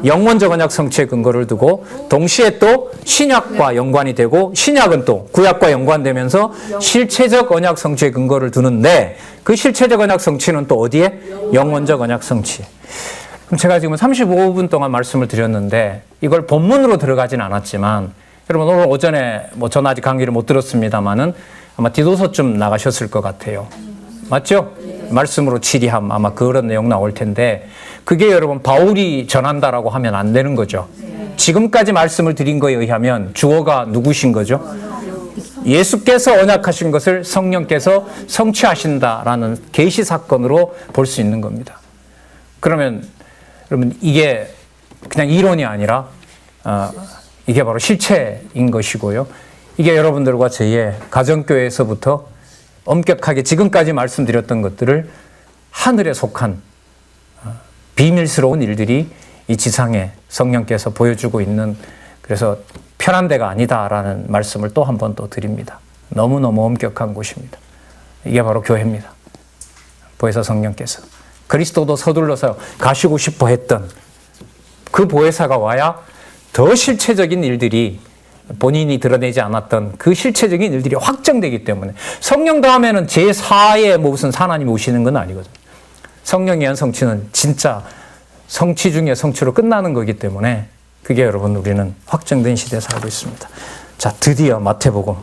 영원적 언약 성취에 근거를 두고 동시에 또 신약과 연관이 되고 신약은 또 구약과 연관되면서 실체적 언약 성취에 근거를 두는데 그 실체적 언약 성취는 또 어디에? 영원적 언약 성취. 그럼 제가 지금 35분 동안 말씀을 드렸는데 이걸 본문으로 들어가진 않았지만 여러분 오늘 오전에 전 아직 강의를 못 들었습니다만은 아마 디도서쯤 나가셨을 것 같아요. 맞죠? 말씀으로 치리함 아마 그런 내용 나올 텐데 그게 여러분 바울이 전한다라고 하면 안 되는 거죠. 지금까지 말씀을 드린 거에 의하면 주어가 누구신 거죠? 예수께서 언약하신 것을 성령께서 성취하신다라는 계시 사건으로 볼 수 있는 겁니다. 그러면 여러분 이게 그냥 이론이 아니라 이게 바로 실체인 것이고요. 이게 여러분들과 저희의 가정교회에서부터 엄격하게 지금까지 말씀드렸던 것들을 하늘에 속한 비밀스러운 일들이 이 지상에 성령께서 보여주고 있는 그래서 편한 데가 아니다라는 말씀을 또 한 번 또 드립니다. 너무너무 엄격한 곳입니다. 이게 바로 교회입니다. 보혜사 성령께서 그리스도도 서둘러서 가시고 싶어 했던 그 보혜사가 와야 더 실체적인 일들이 본인이 드러내지 않았던 그 실체적인 일들이 확정되기 때문에 성령 다음에는 제4의 무슨 하나님이 오시는 건 아니거든요. 성령에 의한 성취는 진짜 성취 중에 성취로 끝나는 거기 때문에 그게 여러분 우리는 확정된 시대에 살고 있습니다. 자, 드디어 마태복음.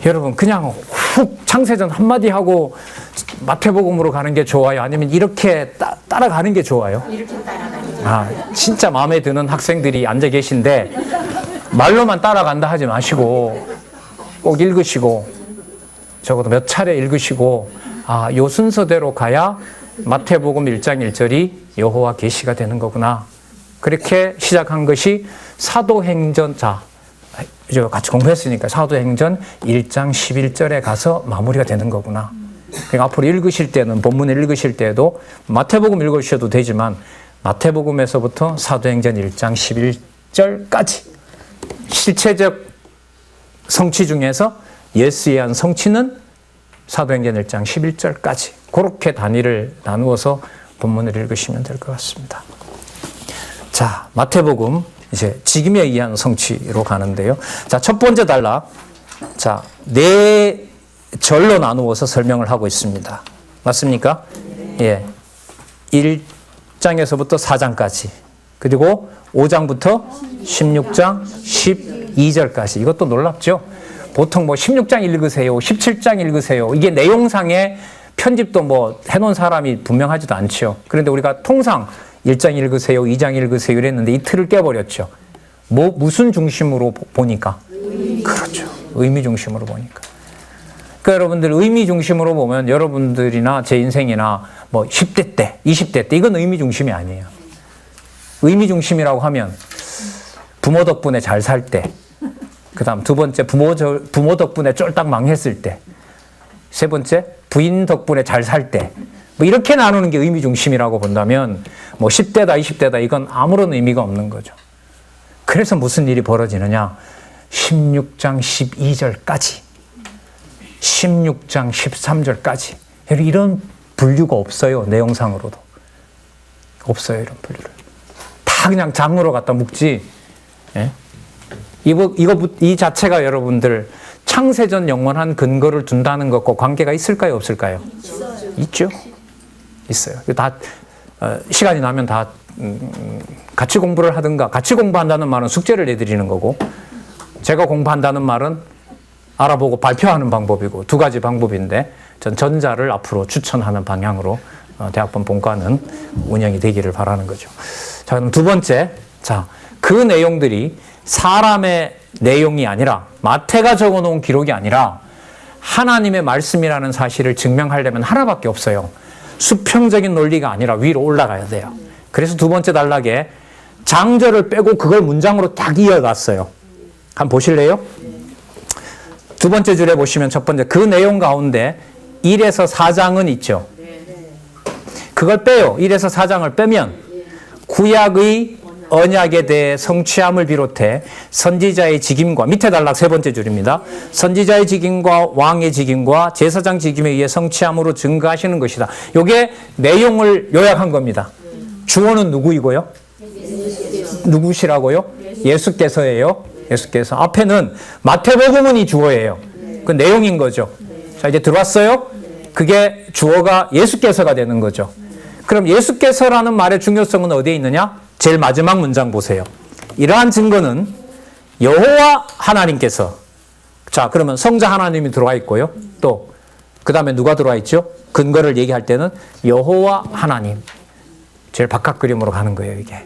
여러분 그냥 훅 창세전 한마디 하고 마태복음으로 가는 게 좋아요? 아니면 이렇게 따라가는 게 좋아요? 이렇게 따라가는 아, 진짜 마음에 드는 학생들이 앉아 계신데 말로만 따라간다 하지 마시고 꼭 읽으시고 적어도 몇 차례 읽으시고 아, 요 순서대로 가야 마태복음 1장 1절이 여호와 계시가 되는 거구나. 그렇게 시작한 것이 사도행전, 자, 이제 같이 공부했으니까 사도행전 1장 11절에 가서 마무리가 되는 거구나. 그러니까 앞으로 읽으실 때는 본문을 읽으실 때도 마태복음 읽으셔도 되지만 마태복음에서부터 사도행전 1장 11절까지 실체적 성취 중에서 예수에 의한 성취는 사도행전 1장 11절까지 그렇게 단위를 나누어서 본문을 읽으시면 될 것 같습니다. 자, 마태복음 이제 지금에 의한 성취로 가는데요. 자, 첫 번째 단락. 자, 네 절로 나누어서 설명을 하고 있습니다. 맞습니까? 예. 1장에서부터 4장까지. 그리고 5장부터 16장 12절까지. 이것도 놀랍죠? 보통 뭐 16장 읽으세요. 17장 읽으세요. 이게 내용상의 편집도 뭐 해놓은 사람이 분명하지도 않죠. 그런데 우리가 통상 1장 읽으세요, 2장 읽으세요 이랬는데 이 틀을 깨버렸죠. 무슨 중심으로 보니까? 그렇죠. 의미 중심으로 보니까. 그러니까 여러분들 의미 중심으로 보면 여러분들이나 제 인생이나 뭐 10대 때, 20대 때 이건 의미 중심이 아니에요. 의미 중심이라고 하면 부모 덕분에 잘 살 때, 그 다음 두 번째 부모 덕분에 쫄딱 망했을 때, 세 번째 부인 덕분에 잘 살 때, 뭐 이렇게 나누는 게 의미 중심이라고 본다면 뭐 10대다 20대다 이건 아무런 의미가 없는 거죠. 그래서 무슨 일이 벌어지느냐? 16장 12절까지 16장 13절까지 이런 분류가 없어요. 내용상으로도 없어요. 이런 분류를 다 그냥 장으로 갖다 묶지. 예? 이 자체가 여러분들 창세전 영원한 근거를 둔다는 것과 관계가 있을까요? 없을까요? 있죠. 있어요. 다 시간이 나면 다 같이 공부를 하든가, 같이 공부한다는 말은 숙제를 내드리는 거고, 제가 공부한다는 말은 알아보고 발표하는 방법이고, 두 가지 방법인데 전 전자를 앞으로 추천하는 방향으로 대학번 본과는 운영이 되기를 바라는 거죠. 자, 그럼 두 번째, 자, 그 내용들이 사람의 내용이 아니라 마태가 적어놓은 기록이 아니라 하나님의 말씀이라는 사실을 증명하려면 하나밖에 없어요. 수평적인 논리가 아니라 위로 올라가야 돼요. 그래서 두 번째 단락에 장절을 빼고 그걸 문장으로 딱 이어갔어요. 한번 보실래요? 두 번째 줄에 보시면 첫 번째 그 내용 가운데 1에서 4장은 있죠. 그걸 빼요. 1에서 4장을 빼면 구약의 언약에 대해 성취함을 비롯해 선지자의 직임과 밑에 단락 세 번째 줄입니다. 선지자의 직임과 왕의 직임과 제사장 직임에 의해 성취함으로 증거하시는 것이다. 이게 내용을 요약한 겁니다. 주어는 누구이고요? 누구시라고요? 예수께서예요. 예수께서. 앞에는 마태복음은 이 주어예요. 그 내용인 거죠. 자, 이제 들어왔어요? 그게 주어가 예수께서가 되는 거죠. 그럼 예수께서라는 말의 중요성은 어디에 있느냐? 제일 마지막 문장 보세요. 이러한 증거는 여호와 하나님께서. 자, 그러면 성자 하나님이 들어와 있고요. 또 그 다음에 누가 들어와 있죠? 근거를 얘기할 때는 여호와 하나님. 제일 바깥 그림으로 가는 거예요, 이게.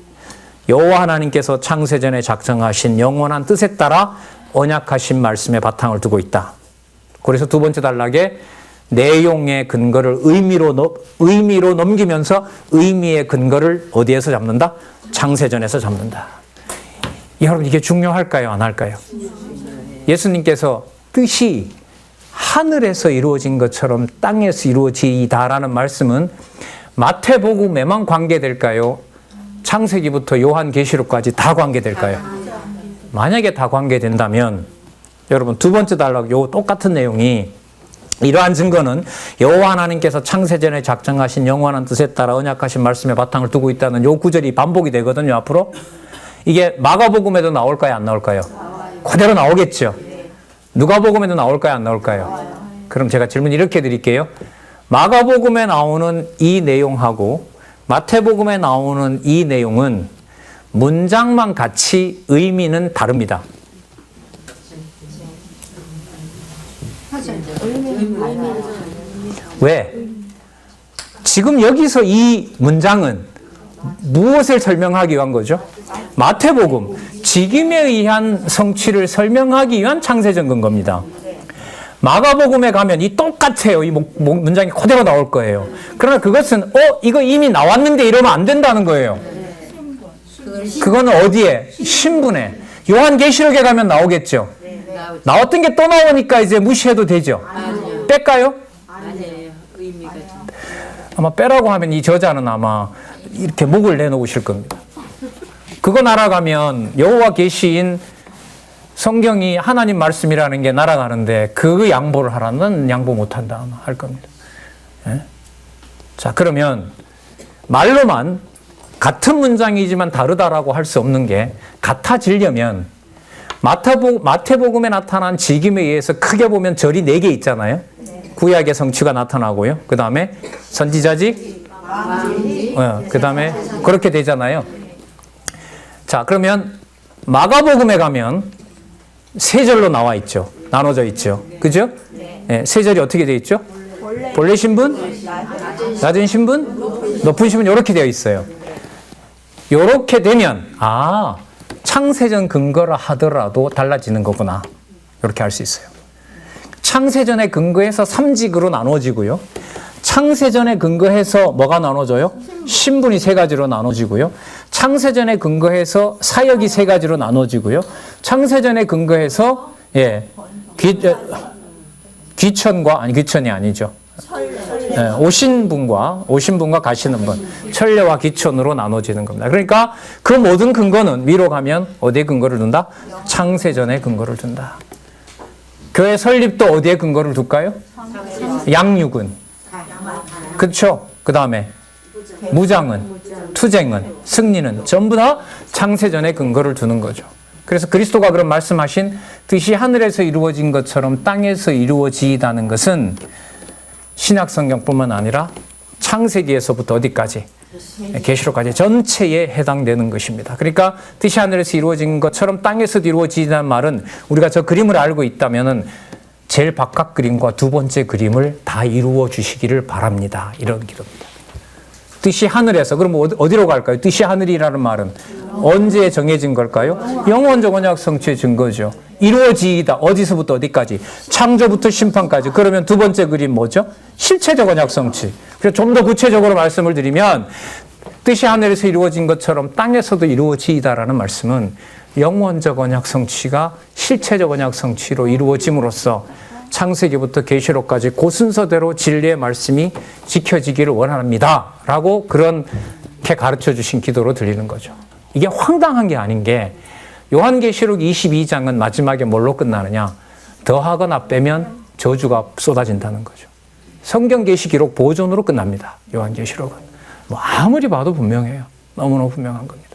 여호와 하나님께서 창세전에 작정하신 영원한 뜻에 따라 언약하신 말씀에 바탕을 두고 있다. 그래서 두 번째 단락에 내용의 근거를 의미로 넘기면서 의미의 근거를 어디에서 잡는다? 창세전에서 잡는다. 여러분, 이게 중요할까요? 안 할까요? 예수님께서 뜻이 하늘에서 이루어진 것처럼 땅에서 이루어지다라는 말씀은 마태복음에만 관계될까요? 창세기부터 요한계시록까지 다 관계될까요? 만약에 다 관계된다면 여러분 두 번째 단락 요 똑같은 내용이 이러한 증거는 여호와 하나님께서 창세전에 작정하신 영원한 뜻에 따라 언약하신 말씀에 바탕을 두고 있다는 요 구절이 반복이 되거든요. 앞으로 이게 마가복음에도 나올까요? 안 나올까요? 그대로 나오겠죠. 누가복음에도 나올까요? 안 나올까요? 그럼 제가 질문 이렇게 드릴게요. 마가복음에 나오는 이 내용하고 마태복음에 나오는 이 내용은 문장만 같이 의미는 다릅니다. 왜? 지금 여기서 이 문장은 무엇을 설명하기 위한 거죠? 마태복음, 직임에 의한 성취를 설명하기 위한 창세전 근거입니다. 마가복음에 가면 이 똑같아요. 이 문장이 그대로 나올 거예요. 그러나 그것은 이거 이미 나왔는데 이러면 안 된다는 거예요. 그거는 어디에? 신분에. 요한계시록에 가면 나오겠죠. 나왔던 게 또 나오니까 이제 무시해도 되죠. 뺄까요? 아니에요. 의미가 좀. 아마 빼라고 하면 이 저자는 아마 이렇게 목을 내놓으실 겁니다. 그거 날아가면 여호와 계시인 성경이 하나님 말씀이라는 게 날아가는데 그 양보를 하라는 양보 못한다 아마 할 겁니다. 예? 자, 그러면 말로만 같은 문장이지만 다르다라고 할 수 없는 게 같아지려면 마태복음에 나타난 직임에 의해서 크게 보면 절이 4개 있잖아요. 구약의 성취가 나타나고요. 그 다음에 선지자직, 그 다음에 그렇게 되잖아요. 자, 그러면 마가복음에 가면 3절로 나와 있죠. 나눠져 있죠. 그죠? 네, 3절이 어떻게 되어 있죠? 본래 신분, 낮은 신분, 높은 신분 이렇게 되어 있어요. 이렇게 되면 창세전 근거라 하더라도 달라지는 거구나. 이렇게 할 수 있어요. 창세전에 근거해서 삼직으로 나눠지고요. 창세전에 근거해서 뭐가 나눠져요? 신분이 3가지로 나눠지고요. 창세전에 근거해서 사역이 3가지로 나눠지고요. 창세전에 근거해서 귀천이 아니죠. 오신 분과 가시는 분, 천례와 귀천으로 나눠지는 겁니다. 그러니까 그 모든 근거는 위로 가면 어디에 근거를 둔다? 창세전에 근거를 둔다. 교회 설립도 어디에 근거를 둘까요? 양육은. 그렇죠. 그 다음에 무장은, 투쟁은, 승리는 전부 다 창세전에 근거를 두는 거죠. 그래서 그리스도가 그런 말씀하신 뜻이 하늘에서 이루어진 것처럼 땅에서 이루어지다는 것은 신약 성경뿐만 아니라 창세기에서부터 어디까지? 계시록까지 전체에 해당되는 것입니다. 그러니까 뜻이 하늘에서 이루어진 것처럼 땅에서도 이루어지다는 말은 우리가 저 그림을 알고 있다면은 제일 바깥 그림과 두 번째 그림을 다 이루어 주시기를 바랍니다. 이런 기도입니다. 뜻이 하늘에서, 그럼 어디로 갈까요? 뜻이 하늘이라는 말은 언제 정해진 걸까요? 영원적 언약 성취의 증거죠. 이루어지다. 어디서부터 어디까지? 창조부터 심판까지. 그러면 두 번째 그림 뭐죠? 실체적 언약 성취. 그래서 좀 더 구체적으로 말씀을 드리면 뜻이 하늘에서 이루어진 것처럼 땅에서도 이루어지다라는 말씀은 영원적 언약 성취가 실체적 언약 성취로 이루어짐으로써 창세기부터 계시록까지 그 순서대로 진리의 말씀이 지켜지기를 원합니다. 라고 그렇게 가르쳐 주신 기도로 들리는 거죠. 이게 황당한 게 아닌 게 요한계시록 22장은 마지막에 뭘로 끝나느냐? 더하거나 빼면 저주가 쏟아진다는 거죠. 성경 계시 기록 보존으로 끝납니다. 요한계시록은. 아무리 봐도 분명해요. 너무너무 분명한 겁니다.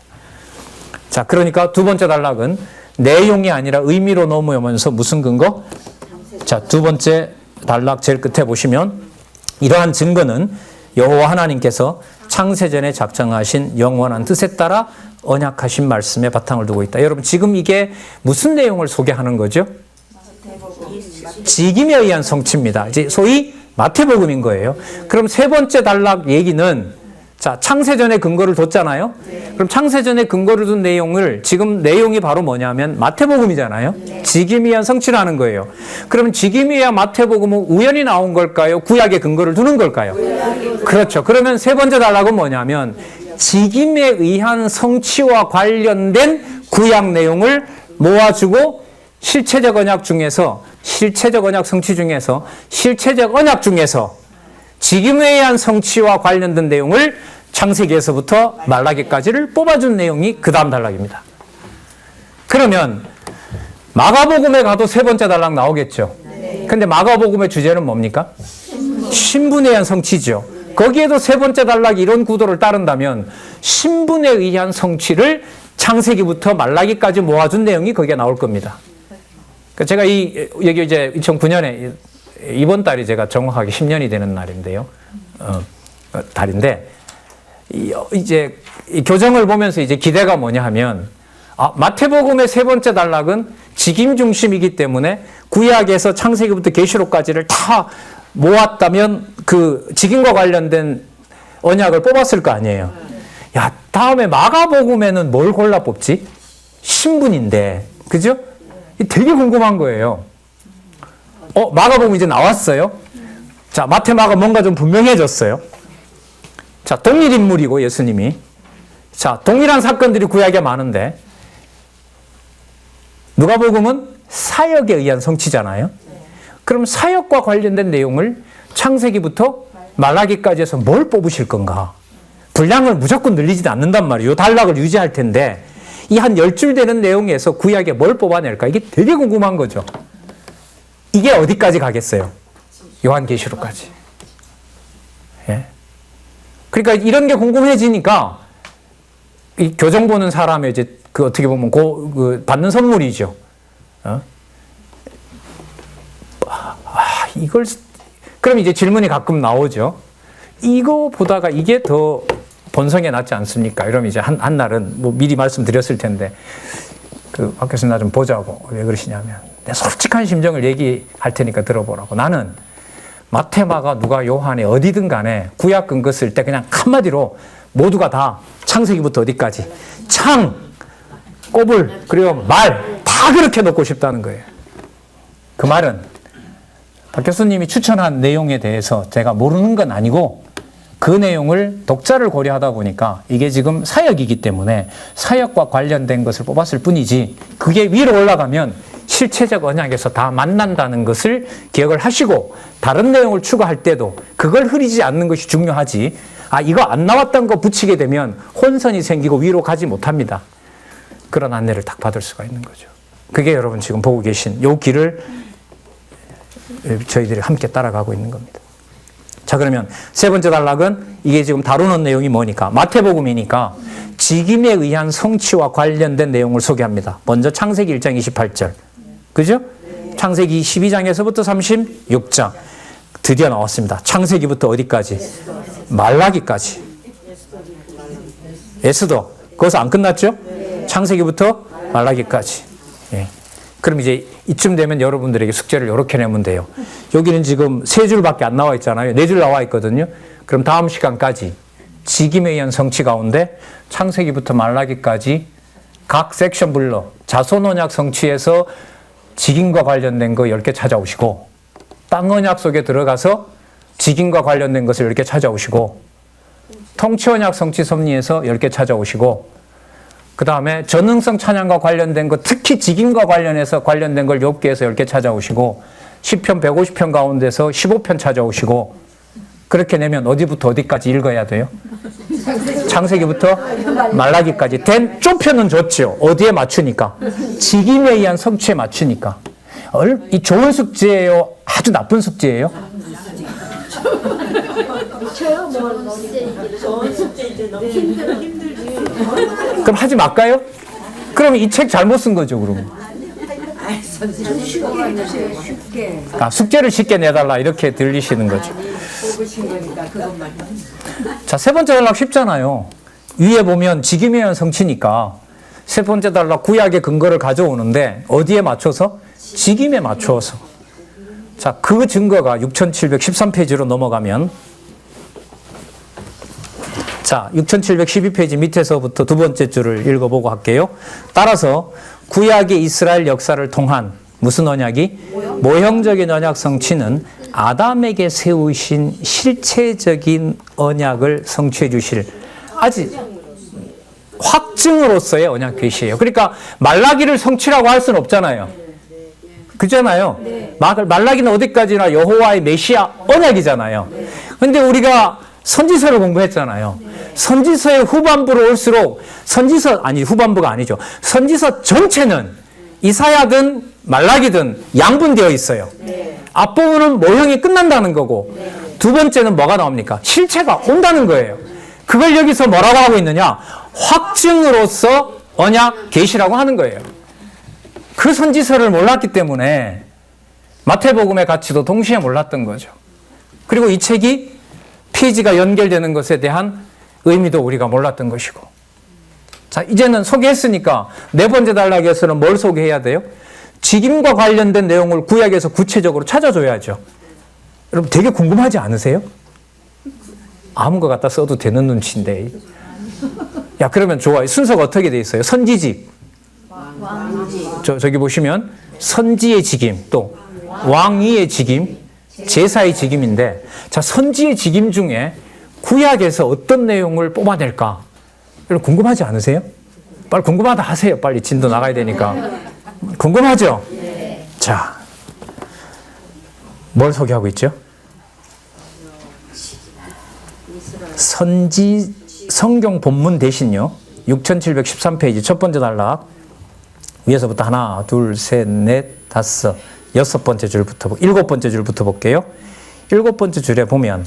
자, 그러니까 두 번째 단락은 내용이 아니라 의미로 넘어오면서 무슨 근거? 자, 두 번째 단락 제일 끝에 보시면 이러한 증거는 여호와 하나님께서 창세전에 작정하신 영원한 뜻에 따라 언약하신 말씀에 바탕을 두고 있다. 여러분, 지금 이게 무슨 내용을 소개하는 거죠? 직임에 의한 성취입니다. 이제 소위 마태복음인 거예요. 그럼 세 번째 단락 얘기는 자, 창세전에 근거를 뒀잖아요. 그럼 창세전에 근거를 둔 내용을 지금 내용이 바로 뭐냐면 마태복음이잖아요. 직임에 의한 성취라는 거예요. 그러면 직임에 의한 마태복음은 우연히 나온 걸까요? 구약에 근거를 두는 걸까요? 그렇죠. 그러면 세 번째 단락은 뭐냐면 직임에 의한 성취와 관련된 구약 내용을 모아주고 실체적 언약 중에서 실체적 언약 성취 중에서 실체적 언약 중에서 직임에 의한 성취와 관련된 내용을 창세기에서부터 말라기까지를 뽑아준 내용이 그 다음 단락입니다. 그러면 마가복음에 가도 세 번째 단락 나오겠죠. 근데 마가복음의 주제는 뭡니까? 신분에 의한 성취죠. 거기에도 세 번째 단락이 이런 구도를 따른다면 신분에 의한 성취를 창세기부터 말라기까지 모아준 내용이 거기에 나올 겁니다. 제가 여기 이제 2009년에 이번 달이 제가 정확하게 10년이 되는 날인데요. 달인데 이제 이 교정을 보면서 이제 기대가 뭐냐 하면 마태복음의 세 번째 단락은 직임 중심이기 때문에 구약에서 창세기부터 계시록까지를 다 모았다면 그 직임과 관련된 언약을 뽑았을 거 아니에요. 야, 다음에 마가복음에는 뭘 골라 뽑지? 신분인데, 그죠? 되게 궁금한 거예요. 마가복음 이제 나왔어요. 자, 마태, 마가 뭔가 좀 분명해졌어요. 자, 동일 인물이고 예수님이. 자, 동일한 사건들이 구약에 많은데 누가복음은 사역에 의한 성취잖아요. 그럼 사역과 관련된 내용을 창세기부터 말라기까지 해서 뭘 뽑으실 건가? 분량을 무조건 늘리지도 않는단 말이에요. 이 단락을 유지할 텐데 이 한 10줄 되는 내용에서 구약에 뭘 뽑아낼까? 이게 되게 궁금한 거죠. 이게 어디까지 가겠어요? 요한계시록까지. 예? 그러니까 이런 게 궁금해지니까 이 교정 보는 사람의 이제 그 어떻게 보면 받는 선물이죠. 이걸 그럼 이제 질문이 가끔 나오죠. 이거 보다가 이게 더 본성에 낫지 않습니까? 이러면 이제 한 날은 뭐 미리 말씀드렸을 텐데 박 교수님 나 좀 보자고. 왜 그러시냐면 내 솔직한 심정을 얘기할 테니까 들어보라고. 나는 마태, 마가, 누가, 요한에 어디든 간에 구약 근거 쓸 때 그냥 한마디로 모두가 다 창세기부터 어디까지 창, 꼬불, 그리고 말 다 그렇게 놓고 싶다는 거예요. 그 말은 박 교수님이 추천한 내용에 대해서 제가 모르는 건 아니고 그 내용을 독자를 고려하다 보니까 이게 지금 사역이기 때문에 사역과 관련된 것을 뽑았을 뿐이지 그게 위로 올라가면 실체적 언약에서 다 만난다는 것을 기억을 하시고 다른 내용을 추가할 때도 그걸 흐리지 않는 것이 중요하지 이거 안 나왔던 거 붙이게 되면 혼선이 생기고 위로 가지 못합니다. 그런 안내를 딱 받을 수가 있는 거죠. 그게 여러분 지금 보고 계신 요 길을 저희들이 함께 따라가고 있는 겁니다. 자, 그러면 세 번째 단락은 이게 지금 다루는 내용이 뭐니까 마태복음이니까 직임에 의한 성취와 관련된 내용을 소개합니다. 먼저 창세기 1장 28절. 그죠? 창세기 12장에서부터 36장. 드디어 나왔습니다. 창세기부터 어디까지? 말라기까지. 에스더. 거기서 안 끝났죠? 창세기부터 말라기까지. 예. 그럼 이제 이쯤 되면 여러분들에게 숙제를 이렇게 내면 돼요. 여기는 지금 3줄밖에 안 나와 있잖아요. 4줄 나와 있거든요. 그럼 다음 시간까지 직임에 의한 성취 가운데 창세기부터 말라기까지 각 섹션 불러 자손언약 성취에서 직임과 관련된 거 10개 찾아오시고 땅언약 속에 들어가서 직임과 관련된 것을 10개 찾아오시고 통치언약 성취 섭리에서 10개 찾아오시고 그 다음에 전능성 찬양과 관련된 것, 특히 직임과 관련해서 관련된 걸 6개에서 10개 찾아오시고, 10편, 150편 가운데서 15편 찾아오시고, 그렇게 내면 어디부터 어디까지 읽어야 돼요? 창세기부터 말라기까지. 좁혀는 줬죠. 어디에 맞추니까? 직임에 의한 성취에 맞추니까. 이 좋은 숙제예요? 아주 나쁜 숙제예요? 그럼 하지 말까요? 그럼 이 책 잘못 쓴 거죠, 그러면. 숙제를 쉽게 내달라 이렇게 들리시는 거죠. 자, 세 번째 단락 쉽잖아요. 위에 보면 직임에 의한 성취니까 세 번째 단락 구약의 근거를 가져오는데 어디에 맞춰서? 직임에 맞추어서. 자, 그 증거가 6713페이지로 넘어가면 자, 6712페이지 밑에서부터 두 번째 줄을 읽어보고 할게요. 따라서 구약의 이스라엘 역사를 통한 무슨 언약이? 모형적인 언약 성취는 아담에게 세우신 실체적인 언약을 성취해 주실 아직 확증으로서의 언약 계시예요. 그러니까 말라기를 성취라고 할 수는 없잖아요. 그잖아요. 말라기는 어디까지나 여호와의 메시아 언약이잖아요. 근데 우리가 선지서를 공부했잖아요. 선지서의 후반부로 올수록 후반부가 아니죠. 선지서 전체는 이사야든 말라기든 양분되어 있어요. 앞부분은 모형이 끝난다는 거고 두 번째는 뭐가 나옵니까? 실체가 온다는 거예요. 그걸 여기서 뭐라고 하고 있느냐? 확증으로서 언약 계시라고 하는 거예요. 그 선지서를 몰랐기 때문에 마태복음의 가치도 동시에 몰랐던 거죠. 그리고 이 책이 페이지가 연결되는 것에 대한 의미도 우리가 몰랐던 것이고. 자, 이제는 소개했으니까 네 번째 단락에서는 뭘 소개해야 돼요? 직임과 관련된 내용을 구약에서 구체적으로 찾아줘야죠. 여러분 되게 궁금하지 않으세요? 아무 거 갖다 써도 되는 눈치인데. 야, 그러면 좋아요. 순서가 어떻게 돼 있어요? 선지직. 저기 보시면 선지의 직임, 또 왕위의 직임, 제사의 직임인데, 자, 선지의 직임 중에 구약에서 어떤 내용을 뽑아낼까? 여러분 궁금하지 않으세요? 빨리 궁금하다 하세요. 빨리 진도 나가야 되니까. 궁금하죠? 자, 뭘 소개하고 있죠? 선지 성경 본문 대신요. 6713페이지 첫 번째 단락 위에서부터 하나, 둘, 셋, 넷, 다섯, 여섯 번째 줄부터, 일곱 번째 줄부터 볼게요. 일곱 번째 줄에 보면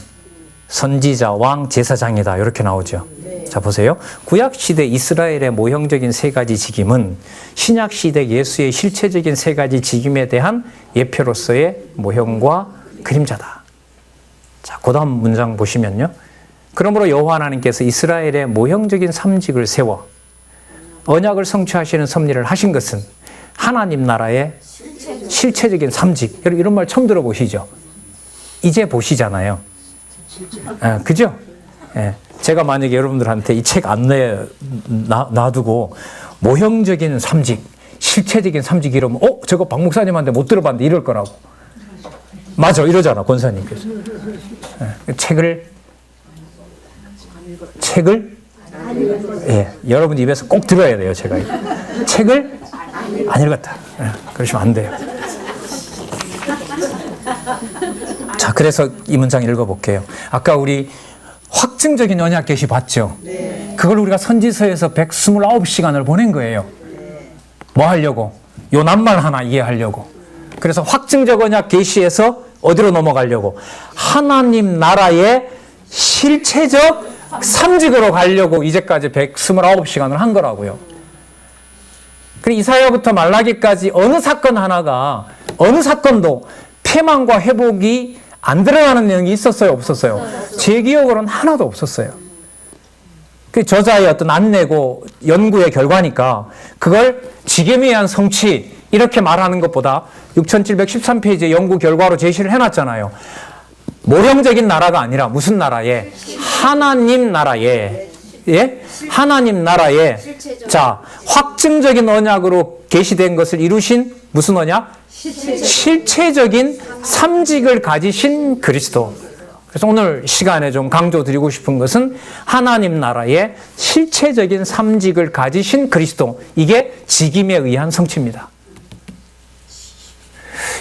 선지자, 왕, 제사장이다 이렇게 나오죠. 자, 보세요. 구약시대 이스라엘의 모형적인 세 가지 직임은 신약시대 예수의 실체적인 세 가지 직임에 대한 예표로서의 모형과 그림자다. 자, 그 다음 문장 보시면요. 그러므로 여호와 하나님께서 이스라엘의 모형적인 삼직을 세워 언약을 성취하시는 섭리를 하신 것은 하나님 나라의 실체적인 삼직. 여러분 이런 말 처음 들어보시죠? 이제 보시잖아요. 그죠? 제가 만약에 여러분들한테 이 책 안내에 놔두고 모형적인 삼직, 실체적인 삼직 이러면 저거 박 목사님한테 못 들어봤는데 이럴 거라고. 맞아, 이러잖아 권사님께서. 책을 여러분 입에서 꼭 들어야 돼요. 제가 책을 안 읽었다. 그러시면 안 돼요. 자, 그래서 이 문장 읽어볼게요. 아까 우리 확증적인 언약 계시 봤죠? 그걸 우리가 선지서에서 129시간을 보낸 거예요. 뭐 하려고? 요 낱말 하나 이해하려고. 그래서 확증적 언약 계시에서 어디로 넘어가려고? 하나님 나라의 실체적 삼직으로 가려고 이제까지 129시간을 한 거라고요. 그리고 이사야부터 말라기까지 어느 사건도 패망과 회복이 안 드러나는 내용이 있었어요? 없었어요? 제 기억으로는 하나도 없었어요. 그 저자의 어떤 안내고 연구의 결과니까 그걸 직임에 의한 성취 이렇게 말하는 것보다 6713페이지의 연구 결과로 제시를 해놨잖아요. 모형적인 나라가 아니라 무슨 나라에? 하나님 나라에. 하나님 나라에. 자, 확증적인 언약으로 계시된 것을 이루신 무슨 언약? 실체적인 삼직을 가지신 그리스도. 그래서 오늘 시간에 좀 강조드리고 싶은 것은 하나님 나라의 실체적인 삼직을 가지신 그리스도. 이게 직임에 의한 성취입니다.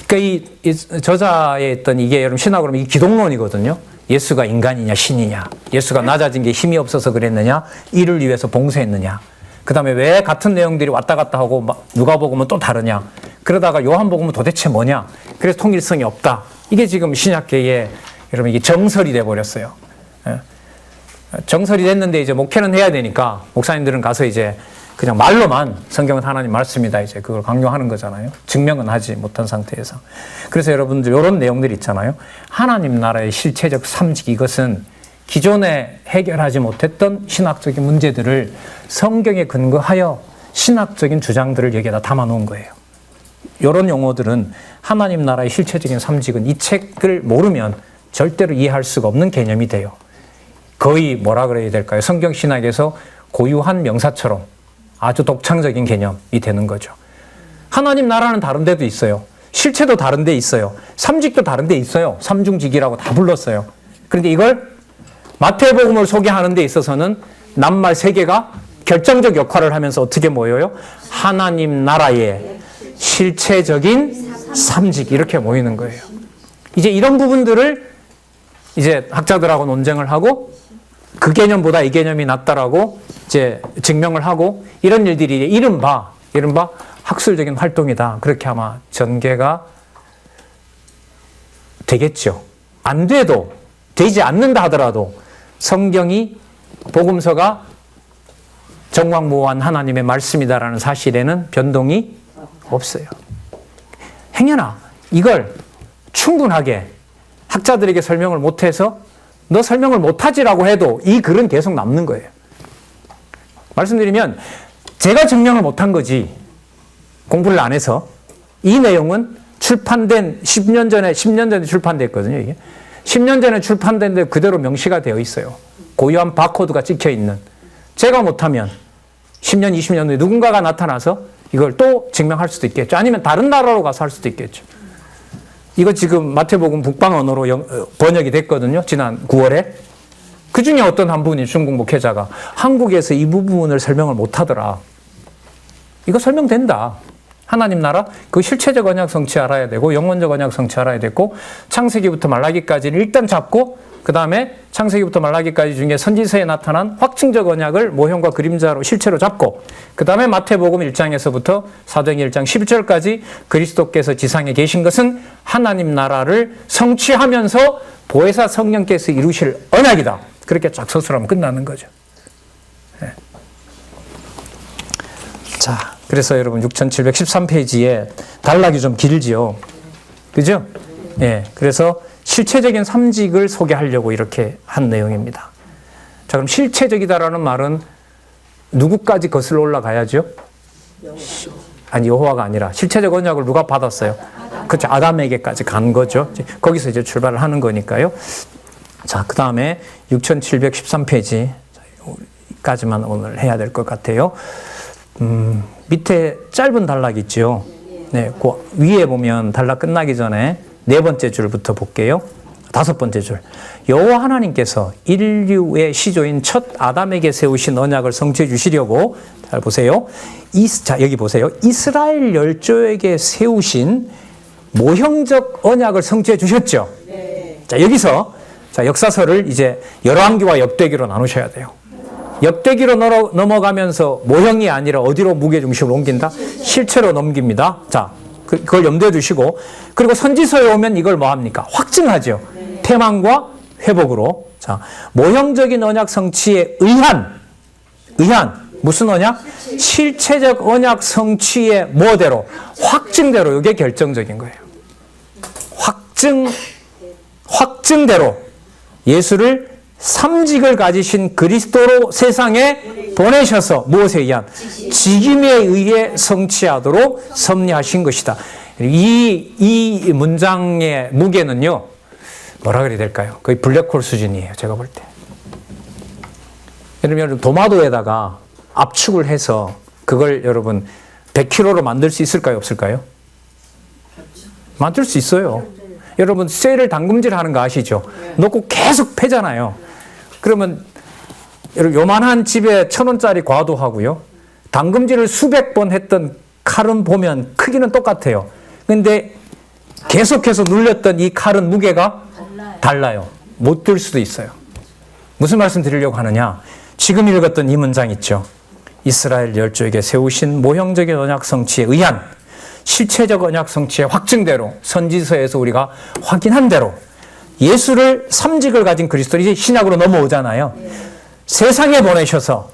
그러니까 이 저자의 어떤 이게 여러분 신학으로 이 기독론이거든요. 예수가 인간이냐 신이냐, 예수가 낮아진 게 힘이 없어서 그랬느냐, 이를 위해서 봉사했느냐, 그 다음에 왜 같은 내용들이 왔다 갔다 하고 누가복음은 또 다르냐, 그러다가 요한복음은 도대체 뭐냐, 그래서 통일성이 없다. 이게 지금 신약계의 여러분 이게 정설이 돼버렸어요. 정설이 됐는데 이제 목회는 해야 되니까 목사님들은 가서 이제 그냥 말로만 성경은 하나님 말씀이다 이제 그걸 강요하는 거잖아요. 증명은 하지 못한 상태에서. 그래서 여러분들 이런 내용들이 있잖아요. 하나님 나라의 실체적 삼직, 이것은 기존에 해결하지 못했던 신학적인 문제들을 성경에 근거하여 신학적인 주장들을 여기에다 담아 놓은 거예요. 이런 용어들은 하나님 나라의 실체적인 삼직은 이 책을 모르면 절대로 이해할 수가 없는 개념이 돼요. 거의 뭐라 그래야 될까요? 성경 신학에서 고유한 명사처럼 아주 독창적인 개념이 되는 거죠. 하나님 나라는 다른 데도 있어요. 실체도 다른 데 있어요. 삼직도 다른 데 있어요. 삼중직이라고 다 불렀어요. 그런데 이걸 마태복음을 소개하는 데 있어서는 낱말 세 개가 결정적 역할을 하면서 어떻게 모여요? 하나님 나라의 실체적인 삼직, 이렇게 모이는 거예요. 이제 이런 부분들을 이제 학자들하고 논쟁을 하고 그 개념보다 이 개념이 낫다라고 이제 증명을 하고 이런 일들이 이른바 학술적인 활동이다. 그렇게 아마 전개가 되겠죠. 안 돼도 되지 않는다 하더라도 성경이 복음서가 정확무한 하나님의 말씀이다라는 사실에는 변동이 없어요. 행여나 이걸 충분하게 학자들에게 설명을 못해서 너 설명을 못하지라고 해도 이 글은 계속 남는 거예요. 말씀드리면 제가 증명을 못한 거지 공부를 안 해서 이 내용은 출판된 10년 전에 출판됐거든요. 이게 10년 전에 출판된데 그대로 명시가 되어 있어요. 고유한 바코드가 찍혀 있는. 제가 못하면 10년, 20년 후에 누군가가 나타나서 이걸 또 증명할 수도 있겠죠. 아니면 다른 나라로 가서 할 수도 있겠죠. 이거 지금 마태복음 북방 언어로 번역이 됐거든요. 지난 9월에. 그 중에 어떤 한 분이 중국 목회자가 한국에서 이 부분을 설명을 못하더라. 이거 설명된다. 하나님 나라 그 실체적 언약 성취 알아야 되고 영원적 언약 성취 알아야 되고 창세기부터 말라기까지는 일단 잡고 그 다음에 창세기부터 말라기까지 중에 선지서에 나타난 확증적 언약을 모형과 그림자로 실체로 잡고 그 다음에 마태복음 1장에서부터 사도행전 1장 11절까지 그리스도께서 지상에 계신 것은 하나님 나라를 성취하면서 보혜사 성령께서 이루실 언약이다. 그렇게 쫙 서술하면 끝나는 거죠. 네. 자, 그래서 여러분 6713페이지에 단락이 좀 길지요. 그죠? 예. 네. 그래서 실체적인 삼직을 소개하려고 이렇게 한 내용입니다. 자, 그럼 실체적이다라는 말은 누구까지 거슬러 올라가야죠? 아니, 여호와가 아니라 실체적 언약을 누가 받았어요? 그렇죠. 아담에게까지 간 거죠. 거기서 이제 출발을 하는 거니까요. 자, 그 다음에 6713페이지까지만 오늘 해야 될 것 같아요. 밑에 짧은 단락 있죠. 네, 그 위에 보면 단락 끝나기 전에 네 번째 줄부터 볼게요. 다섯 번째 줄. 여호와 하나님께서 인류의 시조인 첫 아담에게 세우신 언약을 성취해 주시려고 잘 보세요. 자, 여기 보세요. 이스라엘 열조에게 세우신 모형적 언약을 성취해 주셨죠. 네. 자, 여기서 자, 역사서를 이제 열왕기와 역대기로 나누셔야 돼요. 역대기로 넘어가면서 모형이 아니라 어디로 무게중심을 옮긴다? 실체로 넘깁니다. 자, 그걸 염두에 두시고 그리고 선지서에 오면 이걸 뭐 합니까? 확증하죠. 태망과 회복으로. 자, 모형적인 언약 성취에 의한 무슨 언약? 실체적 언약 성취의 뭐대로? 확증대로. 이게 결정적인 거예요. 확증대로 예수를 삼직을 가지신 그리스도로 세상에 보내셔서 무엇에 의한? 직임에 의해 성취하도록 섭리하신 것이다. 이 문장의 무게는요, 뭐라 그래야 될까요? 거의 블랙홀 수준이에요, 제가 볼 때. 여러분, 도마도에다가 압축을 해서 그걸 여러분 100kg로 만들 수 있을까요, 없을까요? 만들 수 있어요. 여러분, 쇠를 담금질 하는 거 아시죠? 놓고 계속 패잖아요. 그러면 요만한 집에 1,000원짜리 과도하고요. 담금질을 수백 번 했던 칼은 보면 크기는 똑같아요. 근데 계속해서 눌렸던 이 칼은 무게가 달라요. 못 들 수도 있어요. 무슨 말씀 드리려고 하느냐? 지금 읽었던 이 문장 있죠. 이스라엘 열조에게 세우신 모형적인 언약 성취에 의한 실체적 언약 성취의 확증대로 선지서에서 우리가 확인한 대로 예수를 삼직을 가진 그리스도 이제 신약으로 넘어오잖아요. 세상에 보내셔서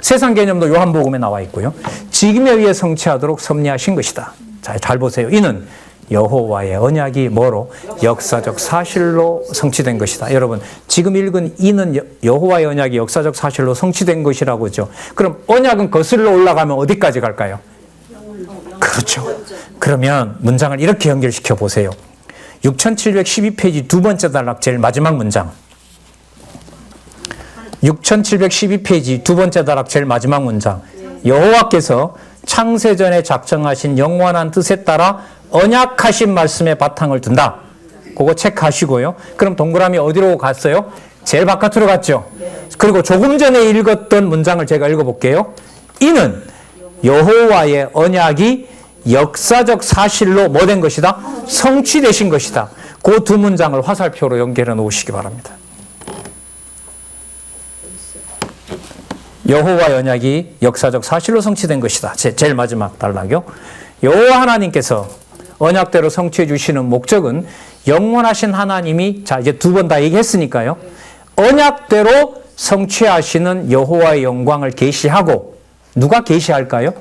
세상 개념도 요한복음에 나와 있고요. 직임에 의해 성취하도록 섭리하신 것이다. 자, 잘 보세요. 이는 여호와의 언약이 뭐로? 역사적 사실로 성취된 것이다. 여러분, 지금 읽은 이는 여호와의 언약이 역사적 사실로 성취된 것이라고 하죠. 그럼 언약은 거슬러 올라가면 어디까지 갈까요? 그렇죠. 그러면 문장을 이렇게 연결시켜 보세요. 6712페이지 두 번째 단락 제일 마지막 문장. 6712페이지 두 번째 단락 제일 마지막 문장. 여호와께서 창세전에 작정하신 영원한 뜻에 따라 언약하신 말씀에 바탕을 둔다. 그거 체크하시고요. 그럼 동그라미 어디로 갔어요? 제일 바깥으로 갔죠. 그리고 조금 전에 읽었던 문장을 제가 읽어볼게요. 이는 여호와의 언약이 역사적 사실로 뭐 된 것이다? 성취되신 것이다. 그 두 문장을 화살표로 연결해 놓으시기 바랍니다. 여호와의 언약이 역사적 사실로 성취된 것이다. 제일 마지막 단락이요. 여호와 하나님께서 언약대로 성취해 주시는 목적은 영원하신 하나님이, 자 이제 두 번 다 얘기했으니까요. 언약대로 성취하시는 여호와의 영광을 계시하고, 누가 계시할까요?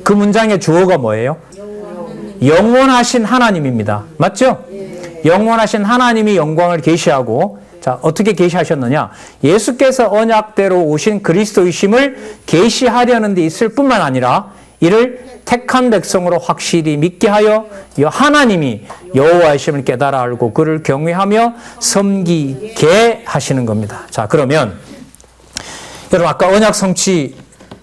그 문장의 주어가 뭐예요? 영원하신 하나님입니다. 맞죠? 영원하신 하나님이 영광을 계시하고, 자 어떻게 계시하셨느냐? 예수께서 언약대로 오신 그리스도이심을 계시하려는 데 있을 뿐만 아니라 이를 택한 백성으로 확실히 믿게 하여 하나님이 여호와이심을 깨달아 알고 그를 경외하며 섬기게 하시는 겁니다. 자 그러면 여러분 아까 언약 성취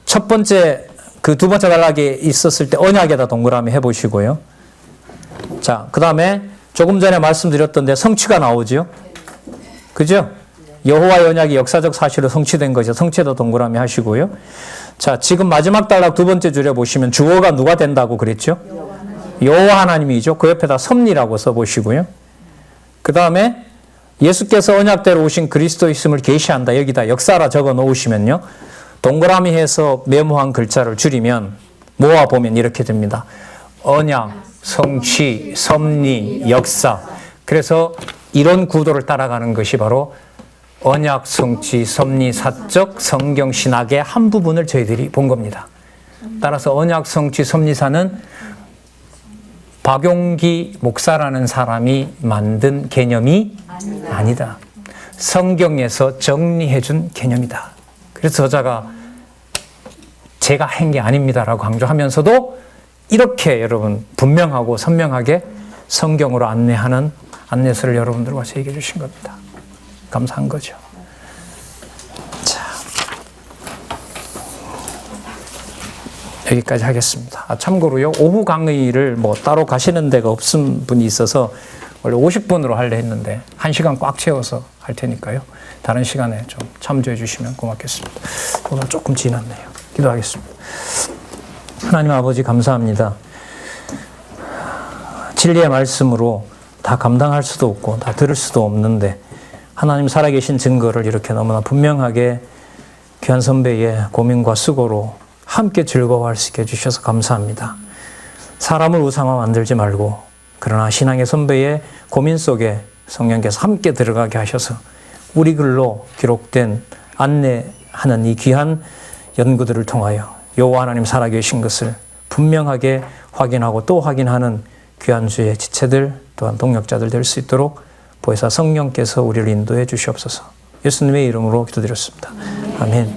첫 번째 그 두 번째 단락에 있었을 때 언약에다 동그라미 해보시고요. 자 그 다음에 조금 전에 말씀드렸던데 성취가 나오죠. 그죠? 여호와의 언약이 역사적 사실로 성취된 것이죠. 성취에다 동그라미 하시고요. 자, 지금 마지막 단락 두 번째 줄에 보시면 주어가 누가 된다고 그랬죠? 여호와 하나님이죠. 그 옆에다 섭리라고 써보시고요. 그 다음에 예수께서 언약대로 오신 그리스도이심을 계시한다. 여기다 역사라 적어 놓으시면요. 동그라미 해서 메모한 글자를 줄이면 모아보면 이렇게 됩니다. 언약, 성취, 섭리, 역사. 그래서 이런 구도를 따라가는 것이 바로 언약, 성취, 섭리, 사적, 성경, 신학의 한 부분을 저희들이 본 겁니다. 따라서 언약, 성취, 섭리사는 박용기 목사라는 사람이 만든 개념이 아니다. 성경에서 정리해준 개념이다. 그래서 저자가 제가 한 게 아닙니다라고 강조하면서도 이렇게 여러분 분명하고 선명하게 성경으로 안내하는 안내서를 여러분들과 얘기해 주신 겁니다. 감사한 거죠. 자, 여기까지 하겠습니다. 참고로요, 오후 강의를 뭐 따로 가시는 데가 없은 분이 있어서 원래 50분으로 하려 했는데 1시간 꽉 채워서 할 테니까요. 다른 시간에 좀 참조해 주시면 고맙겠습니다. 오늘 조금 지났네요. 기도하겠습니다. 하나님 아버지 감사합니다. 진리의 말씀으로 다 감당할 수도 없고 다 들을 수도 없는데 하나님 살아계신 증거를 이렇게 너무나 분명하게 귀한 선배의 고민과 수고로 함께 즐거워할 수 있게 해주셔서 감사합니다. 사람을 우상화 만들지 말고 그러나 신앙의 선배의 고민 속에 성령께서 함께 들어가게 하셔서 우리 글로 기록된 안내하는 이 귀한 연구들을 통하여 여호와 하나님 살아계신 것을 분명하게 확인하고 또 확인하는 귀한 주의 지체들 또한 동역자들 될 수 있도록 보혜사 성령께서 우리를 인도해 주시옵소서. 예수님의 이름으로 기도드렸습니다. 아멘.